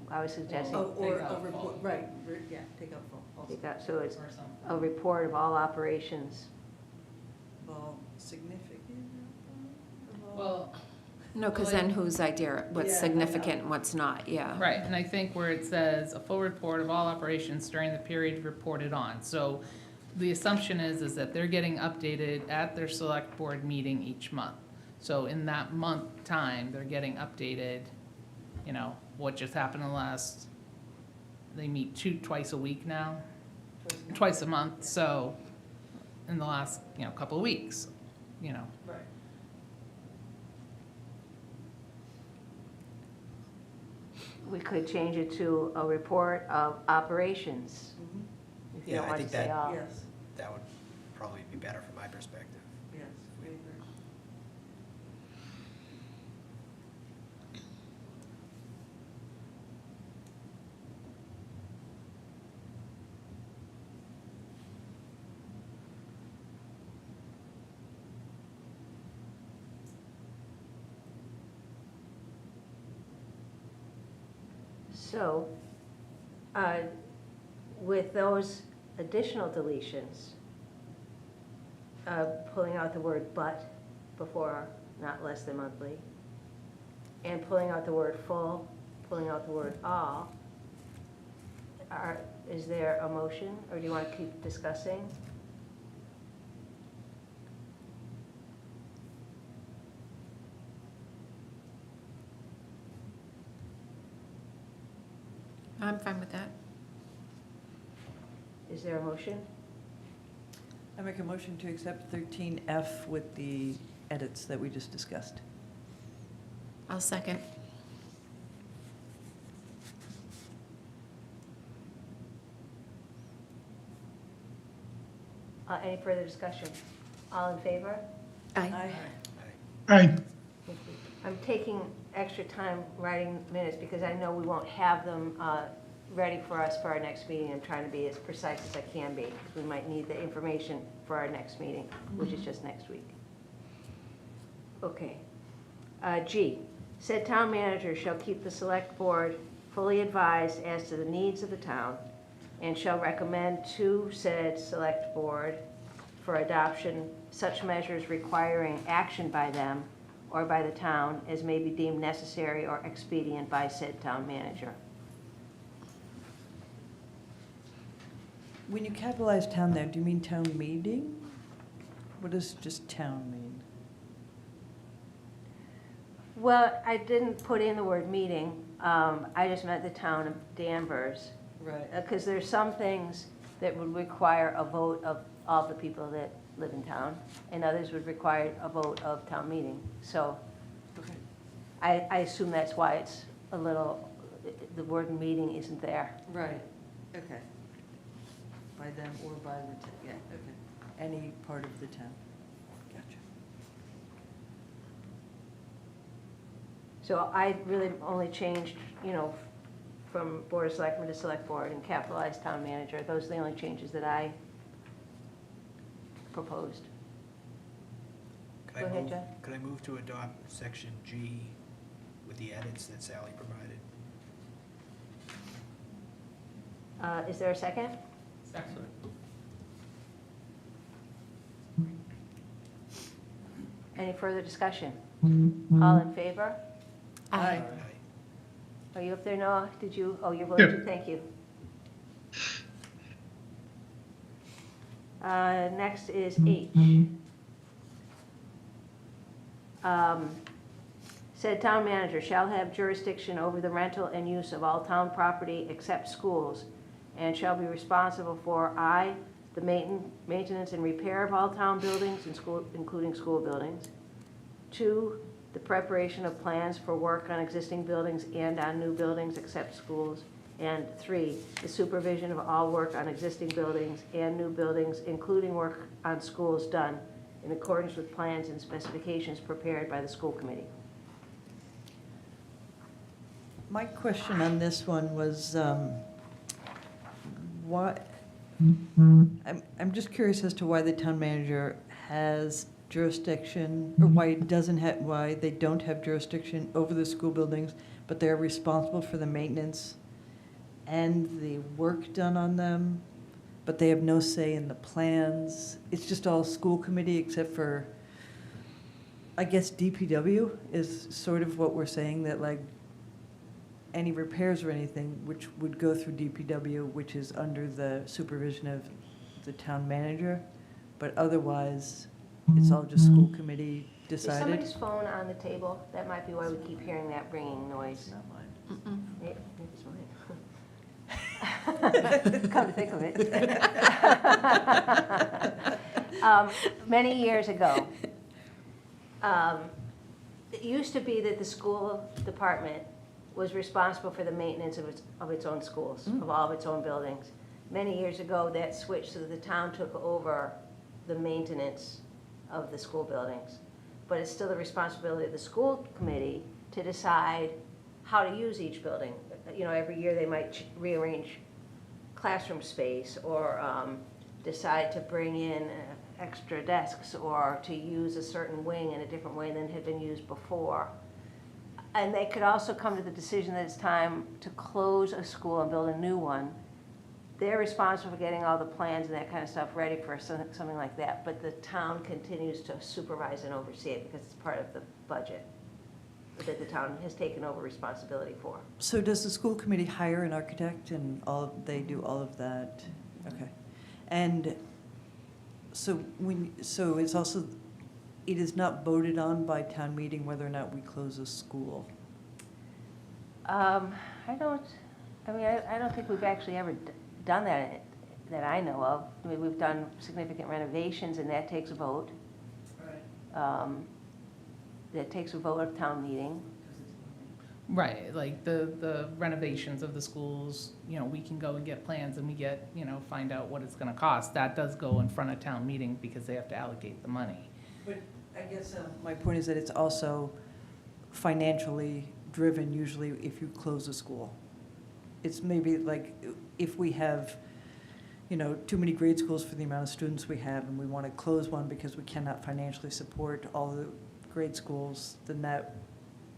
I was suggesting, Oh, or Take out a report, full. right, yeah, take out full. Also. take out- so it's Or something. a report of all operations. Well, significant. of all- Well, No, because then whose idea, what's Yeah, I significant and what's not, yeah. Right, and I think where it says a full report of all operations during the period reported on. So the assumption is that they're getting updated at their select board meeting each month. So in that month time, they're getting updated, you know, what just happened in the last, they meet twice a week now, twice a month, so in the last, you know, couple of weeks, you know. Right. We could change it to a report of operations, if you Yeah, don't I want to think say that- all. Yes, That would probably be better from my perspective. yes, we agree. So, with those additional deletions, pulling out the word "but" before "not less than monthly," and pulling out the word "full," pulling out the word "all," is there a motion, or do you want to keep discussing? I'm fine with that. Is there a motion? I make a motion to accept 13F with the edits that we just discussed. I'll second. Any further discussion? All in favor? Aye. Aye. I'm taking extra time writing minutes because I know we won't have them ready for us for our next meeting. I'm trying to be as precise as I can be, because we might need the information for our next meeting, which is just next week. Okay. G, said town manager shall keep the select board fully advised as to the needs of the town and shall recommend to said select board for adoption such measures requiring action by them or by the town as may be deemed necessary or expedient by said town manager. When you capitalize town there, do you mean town meeting? What does just town mean? Well, I didn't put in the word meeting, I just meant the town of Danvers. Right. Because there's some things that would require a vote of all the people that live in town, and others would require a vote of town meeting. So Okay. I assume that's why it's a little, the word meeting isn't there. Right, okay. By them or by the town, yeah, okay. Any part of the town. Gotcha. So I really only changed, from Board of Selectmen to Select Board and capitalized town manager. Those are the only changes that I proposed. Could I Go ahead, move- John. Could I move to adopt section G with the edits that Sally provided? Is there a second? Second. Any further discussion? All in favor? Aye. Are you up there, Noah? Did you, oh, you voted, Yeah. thank you. Next is H. Said town manager shall have jurisdiction over the rental and use of all town property except schools, and shall be responsible for, I, the maintenance and repair of all town buildings and school, including school buildings. 2, the preparation of plans for work on existing buildings and on new buildings except schools. And 3, the supervision of all work on existing buildings and new buildings, including work on schools done in accordance with plans and specifications prepared by the school committee. My question on this one was, what, I'm just curious as to why the town manager has jurisdiction, or why it doesn't have, why they don't have jurisdiction over the school buildings, but they're responsible for the maintenance and the work done on them, but they have no say in the plans. It's just all school committee except for I guess DPW is sort of what we're saying, that like any repairs or anything which would go through DPW, which is under the supervision of the town manager, but otherwise, it's all just school committee Is decided. somebody's phone on the table? That might be why we keep hearing that ringing noise. Not mine. Maybe it's mine. Come to think of it. Many years ago, it used to be that the school department was responsible for the maintenance of its own schools, of all of its own buildings. Many years ago, that switched so that the town took over the maintenance of the school buildings. But it's still the responsibility of the school committee to decide how to use each building. You know, every year they might rearrange classroom space, or decide to bring in extra desks, or to use a certain wing in a different way than had been used before. And they could also come to the decision that it's time to close a school and build a new one. They're responsible for getting all the plans and that kind of stuff ready for something like that, but the town continues to supervise and oversee it because it's part of the budget that the town has taken over responsibility for. So does the school committee hire an architect and they do all of that? Okay. And so so it's also, it is not voted on by town meeting whether or not we close a school? I don't think we've actually ever done that I know of. I mean, we've done significant renovations, and that takes a vote. That takes a vote of town meeting. Right, like the renovations of the schools, you know, we can go and get plans and we get, you know, find out what it's gonna cost. That does go in front of town meeting because they have to allocate the money. But I guess my point is that it's also financially driven usually if you close a school. It's maybe like if we have, you know, too many grade schools for the amount of students we have and we want to close one because we cannot financially support all the grade schools, then that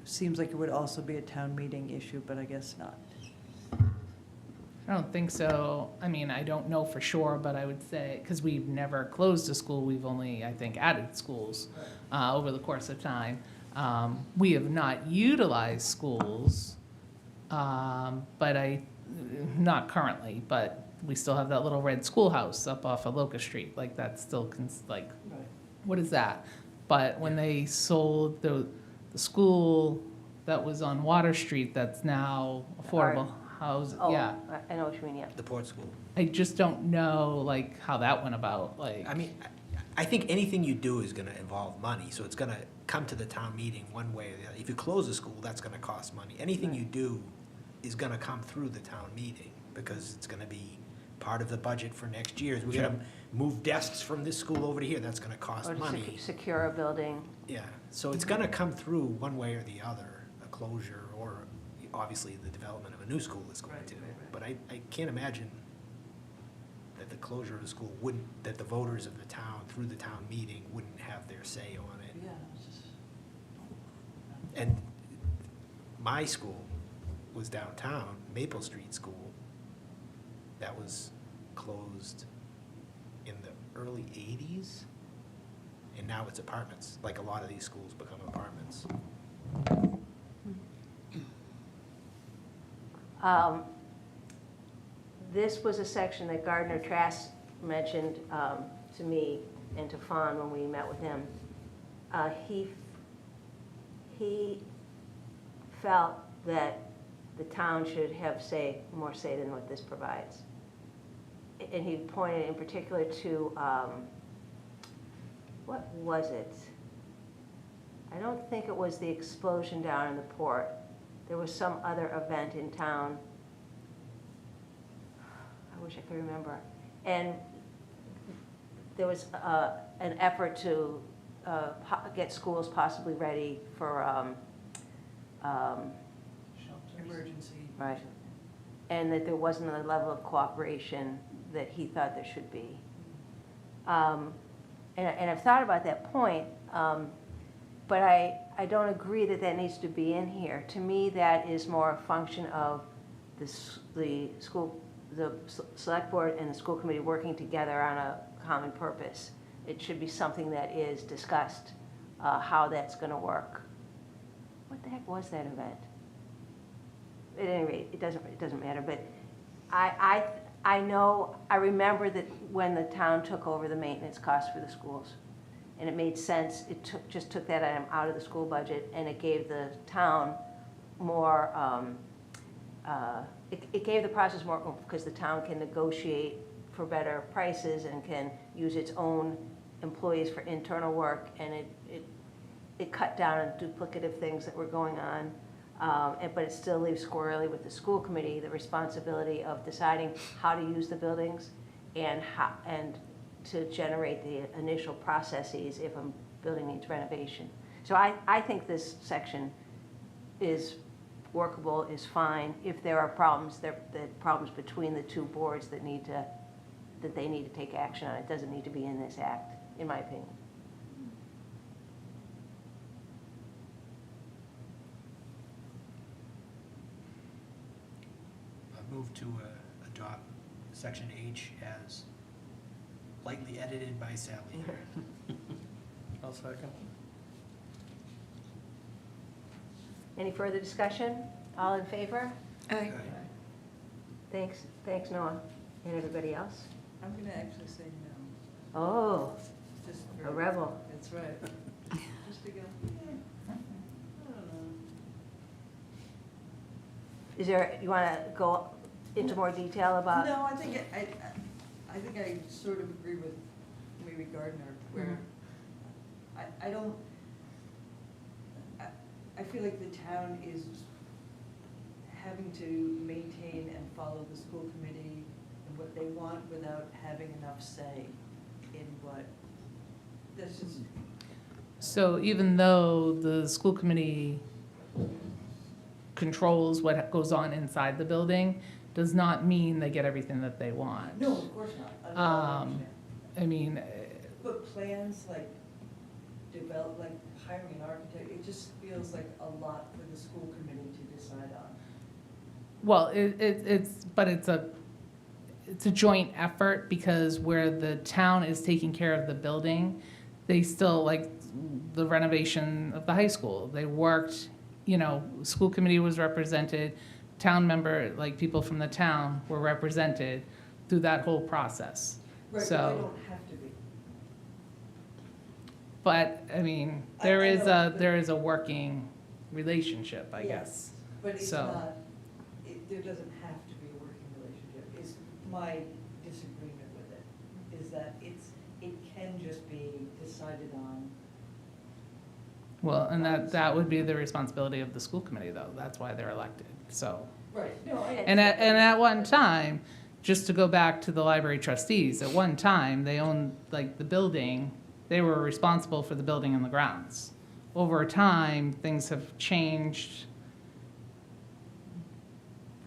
seems like it would also be a town meeting issue, but I guess not. I don't think so. I mean, I don't know for sure, but I would say, because we've never closed a school, we've only, I think, added schools over the course of time. We have not utilized schools, but not currently, but we still have that little red schoolhouse up off of Locust Street. Like, that's still, what is that? But when they sold the school that was on Water Street, that's now affordable housing, Oh, yeah. I know what you mean, yeah. The Port School. I just don't know, like, how that went about, like. I mean, I think anything you do is gonna involve money, so it's gonna come to the town meeting one way or the other. If you close a school, that's gonna cost money. Anything you do is gonna come through the town meeting, because it's gonna be part of the budget for next year. We're gonna move desks from this school over to here, that's gonna cost Or to money. secure a building. Yeah, so it's gonna come through one way or the other, a closure, or obviously the development of a new school is going to. But I can't imagine that the closure of the school wouldn't, that the voters of the town, through the town meeting, wouldn't have their say on it. Yeah, it's just. And my school was downtown, Maple Street School, that was closed in the early 80s, and now it's apartments, like a lot of these schools become apartments. This was a section that Gardner Trask mentioned to me and to Fawn when we met with him. He felt that the town should have more say than what this provides. And he pointed in particular to, what was it? I don't think it was the explosion down in the port. There was some other event in town. I wish I could remember. And there was an effort to get schools possibly ready for, Emergency. right, and that there wasn't a level of cooperation that he thought there should be. And I've thought about that point, but I don't agree that that needs to be in here. To me, that is more a function of the select board and the school committee working together on a common purpose. It should be something that is discussed how that's gonna work. What the heck was that event? At any rate, it doesn't matter, but I know, I remember that when the town took over the maintenance costs for the schools, and it made sense, just took that item out of the school budget, and it gave the town more, it gave the process more oomph, because the town can negotiate for better prices and can use its own employees for internal work, and it cut down on duplicative things that were going on. But it still leaves squarely with the school committee the responsibility of deciding how to use the buildings and to generate the initial processes if a building needs renovation. So I think this section is workable, is fine. If there are problems, the problems between the two boards that they need to take action on, it doesn't need to be in this act, in my opinion. Move to adopt section H as lightly edited by Sally. I'll second. Any further discussion? All in favor? Aye. Thanks, Noah, and everybody else. I'm gonna actually say no, Oh, just a for, rebel. that's right. Just to go, I don't know. Is there, you want to go into more detail about? No, I think I think I sort of agree with maybe Gardner, where I don't, I feel like the town is having to maintain and follow the school committee and what they want without having enough say in what, that's just, So even though the school committee controls what goes on inside the building, does not mean they get everything that they want. no, of course not. I understand. I mean, But plans like develop, like hiring an architect, it just feels like a lot for the school committee to decide on. well, it's a joint effort, because where the town is taking care of the building, they still, like the renovation of the high school, they worked, school committee was represented, town member, like people from the town were represented through that whole process. Right, So- but they don't have to be. But, I mean, I there is know, but- there is a working relationship, I Yes, guess. But it's So- not, there doesn't have to be a working relationship, is my disagreement with it, is that it can just be decided on. Well, and that would be the responsibility of the school committee, though. That's why they're elected, so. Right, no, I. And at one time, just to go back to the library trustees, at one time, they owned, like, the building, they were responsible for the building and the grounds. Over time, things have changed.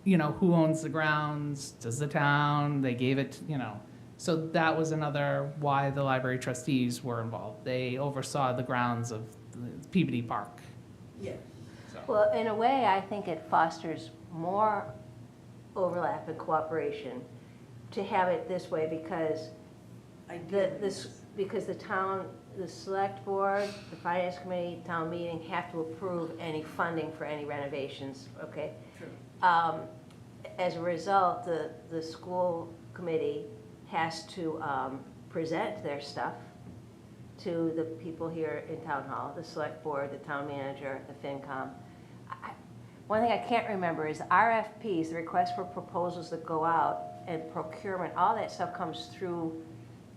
Who owns the grounds? Does the town? They gave it, So that was another why the library trustees were involved. They oversaw the grounds of Peabody Park. Yeah, Well, in a way, I think it fosters more overlap and cooperation to have it this way, because because the town, the select board, the finance committee, town meeting have to approve any funding for any renovations, okay? true. As a result, the school committee has to present their stuff to the people here in town hall, the select board, the town manager, the FinCom. One thing I can't remember is RFPs, the request for proposals that go out, and procurement, all that stuff comes through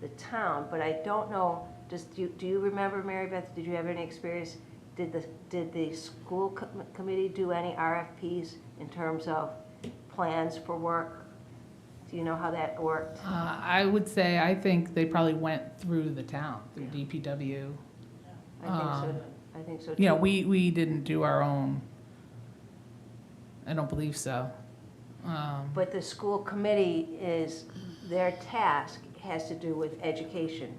the town, but I don't know, do you remember, Mary Beth, did you have any experience? Did the school committee do any RFPs in terms of plans for work? Do you know how that worked? I would say, I think they probably went through the town, through DPW. I think so too. We didn't do our own. I don't believe so. But the school committee their task has to do with education.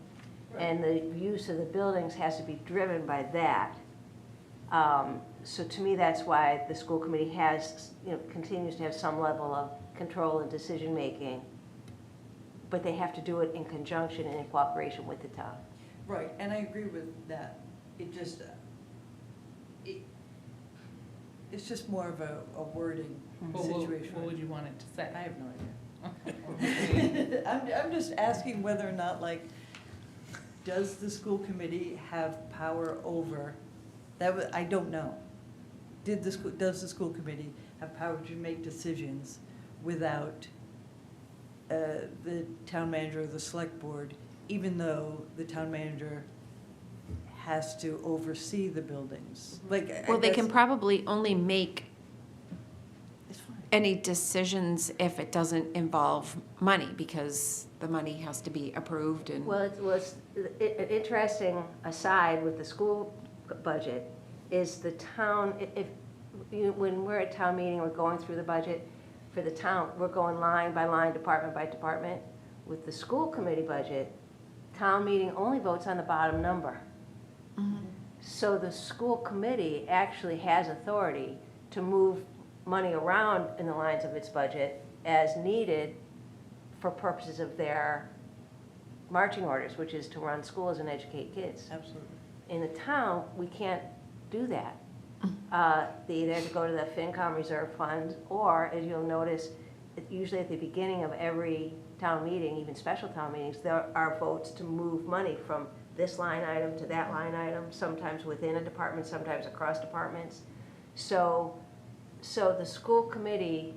And the use of the buildings has to be driven by that. So to me, that's why the school committee continues to have some level of control and decision-making. But they have to do it in conjunction and in cooperation with the town. Right, and I agree with that, it just, it's just more of a wording Well, situation. what would you want it to say? I have no idea. I'm just asking whether or not, like, does the school committee have power over, I don't know. Does the school committee have power to make decisions without the town manager or the select board, even though the town manager has to oversee the buildings? Like, I Well, they can guess- probably only make It's fine. any decisions if it doesn't involve money, because the money has to be approved and. Well, it was, an interesting aside with the school budget is the town, when we're at town meeting, we're going through the budget for the town, we're going line by line, department by department. With the school committee budget, town meeting only votes on the bottom number. So the school committee actually has authority to move money around in the lines of its budget as needed for purposes of their marching orders, which is to run schools and educate kids. Absolutely. In the town, we can't do that. They either have to go to the FinCom reserve fund, or, as you'll notice, usually at the beginning of every town meeting, even special town meetings, there are votes to move money from this line item to that line item, sometimes within a department, sometimes across departments. So the school committee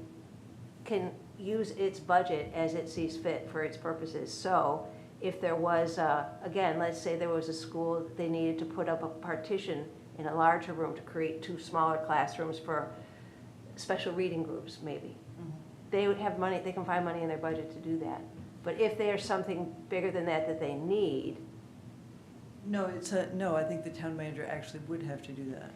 can use its budget as it sees fit for its purposes. So if there was, again, let's say there was a school that they needed to put up a partition in a larger room to create 2 smaller classrooms for special reading groups, maybe. They would have money, they can find money in their budget to do that. But if there's something bigger than that they need, No, no, I think the town manager actually would have to do that.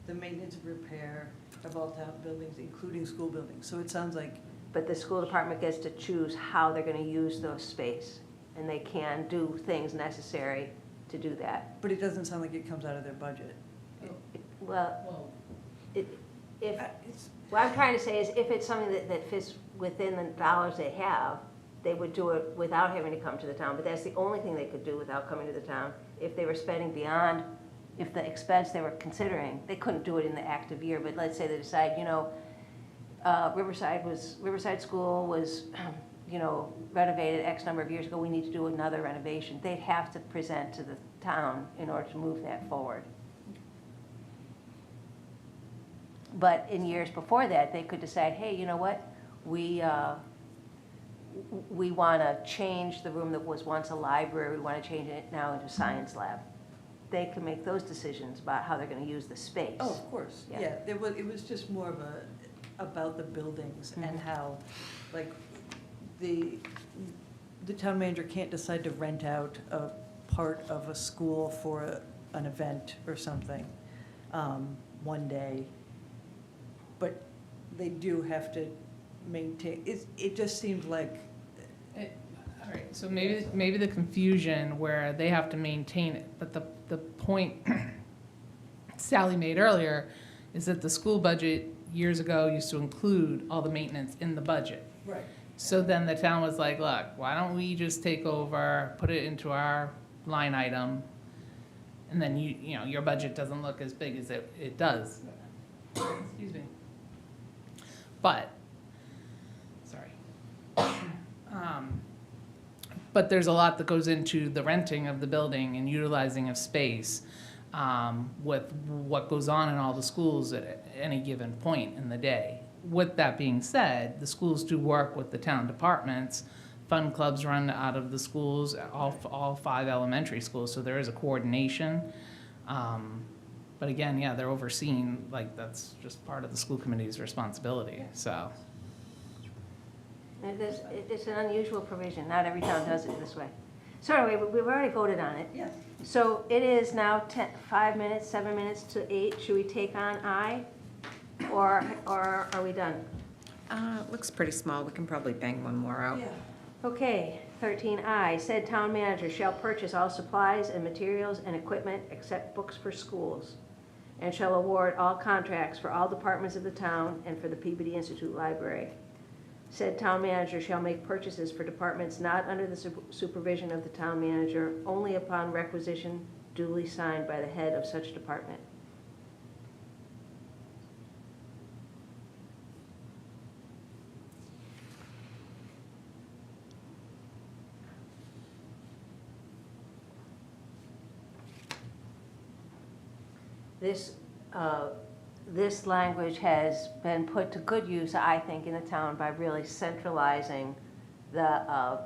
The maintenance and repair of all town buildings, including school buildings. So it sounds like, but the school department gets to choose how they're gonna use those space. And they can do things necessary to do that. but it doesn't sound like it comes out of their budget. Well, Well, if, what I'm trying to say is if it's something that fits within the dollars they have, they would do it without having to come to the town, but that's the only thing they could do without coming to the town. If they were spending beyond, if the expense they were considering, they couldn't do it in the active year, but let's say they decide, Riverside School was, renovated X number of years ago, we need to do another renovation. They'd have to present to the town in order to move that forward. But in years before that, they could decide, hey, you know what? We want to change the room that was once a library, we want to change it now into a science lab. They can make those decisions about how they're going to use the space. Oh, of course, Yeah. yeah. It was just more of about the buildings and how, like, the town manager can't decide to rent out a part of a school for an event or something one day. But they do have to maintain, it just seemed like, all right, so maybe the confusion where they have to maintain it, but the point Sally made earlier is that the school budget years ago used to include all the maintenance in the budget. right. So then the town was like, look, why don't we just take over, put it into our line item, and then your budget doesn't look as big as it does. Excuse me. But, sorry. But there's a lot that goes into the renting of the building and utilizing of space with what goes on in all the schools at any given point in the day. With that being said, the schools do work with the town departments. Fun clubs run out of the schools, all 5 elementary schools, so there is a coordination. But again, yeah, they're overseen, like, that's just part of the school committee's responsibility, so. It's an unusual provision, not every town does it this way. So anyway, we've already voted on it. Yes. So it is now 5 minutes, 7 minutes to 8. Should we take on I? Or are we done? Looks pretty small, we can probably bang one more out. Yeah. Okay, 13I, said town manager shall purchase all supplies and materials and equipment except books for schools, and shall award all contracts for all departments of the town and for the Peabody Institute Library. Said town manager shall make purchases for departments not under the supervision of the town manager only upon requisition duly signed by the head of such department. This language has been put to good use, I think, in the town by really centralizing the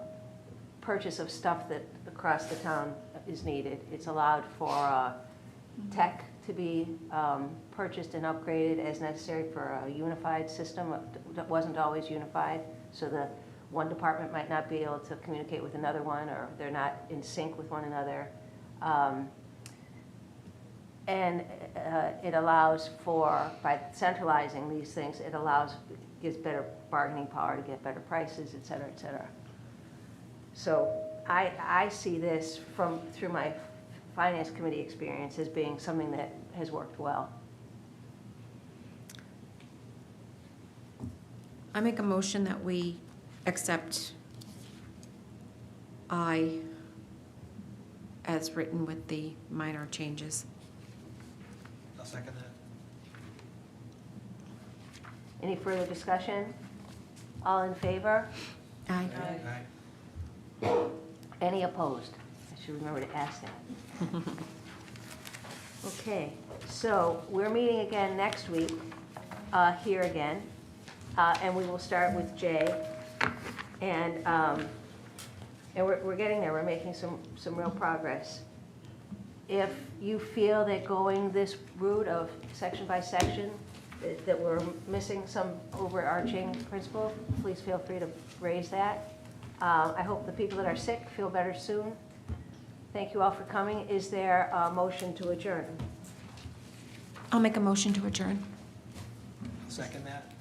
purchase of stuff that across the town is needed. It's allowed for tech to be purchased and upgraded as necessary for a unified system that wasn't always unified. So the one department might not be able to communicate with another one, or they're not in sync with one another. And it allows for, by centralizing these things, it gives better bargaining power to get better prices, et cetera, et cetera. So I see this through my finance committee experience as being something that has worked well. I make a motion that we accept I as written with the minor changes. I'll second that. Any further discussion? All in favor? Aye. Aye. Any opposed? I should remember to ask that. Okay, so we're meeting again next week, here again, and we will start with Jay. And we're getting there, we're making some real progress. If you feel that going this route of section by section, that we're missing some overarching principle, please feel free to raise that. I hope the people that are sick feel better soon. Thank you all for coming. Is there a motion to adjourn? I'll make a motion to adjourn. I'll second that.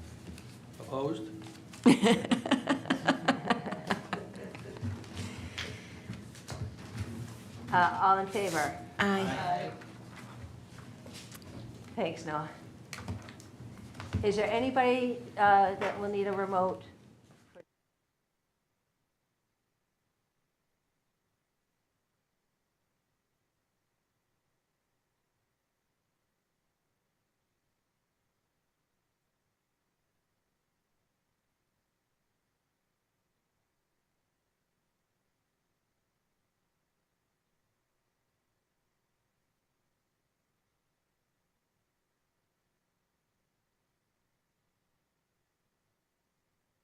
Opposed? All in favor? Aye. Thanks, Noah. Is there anybody that will need a remote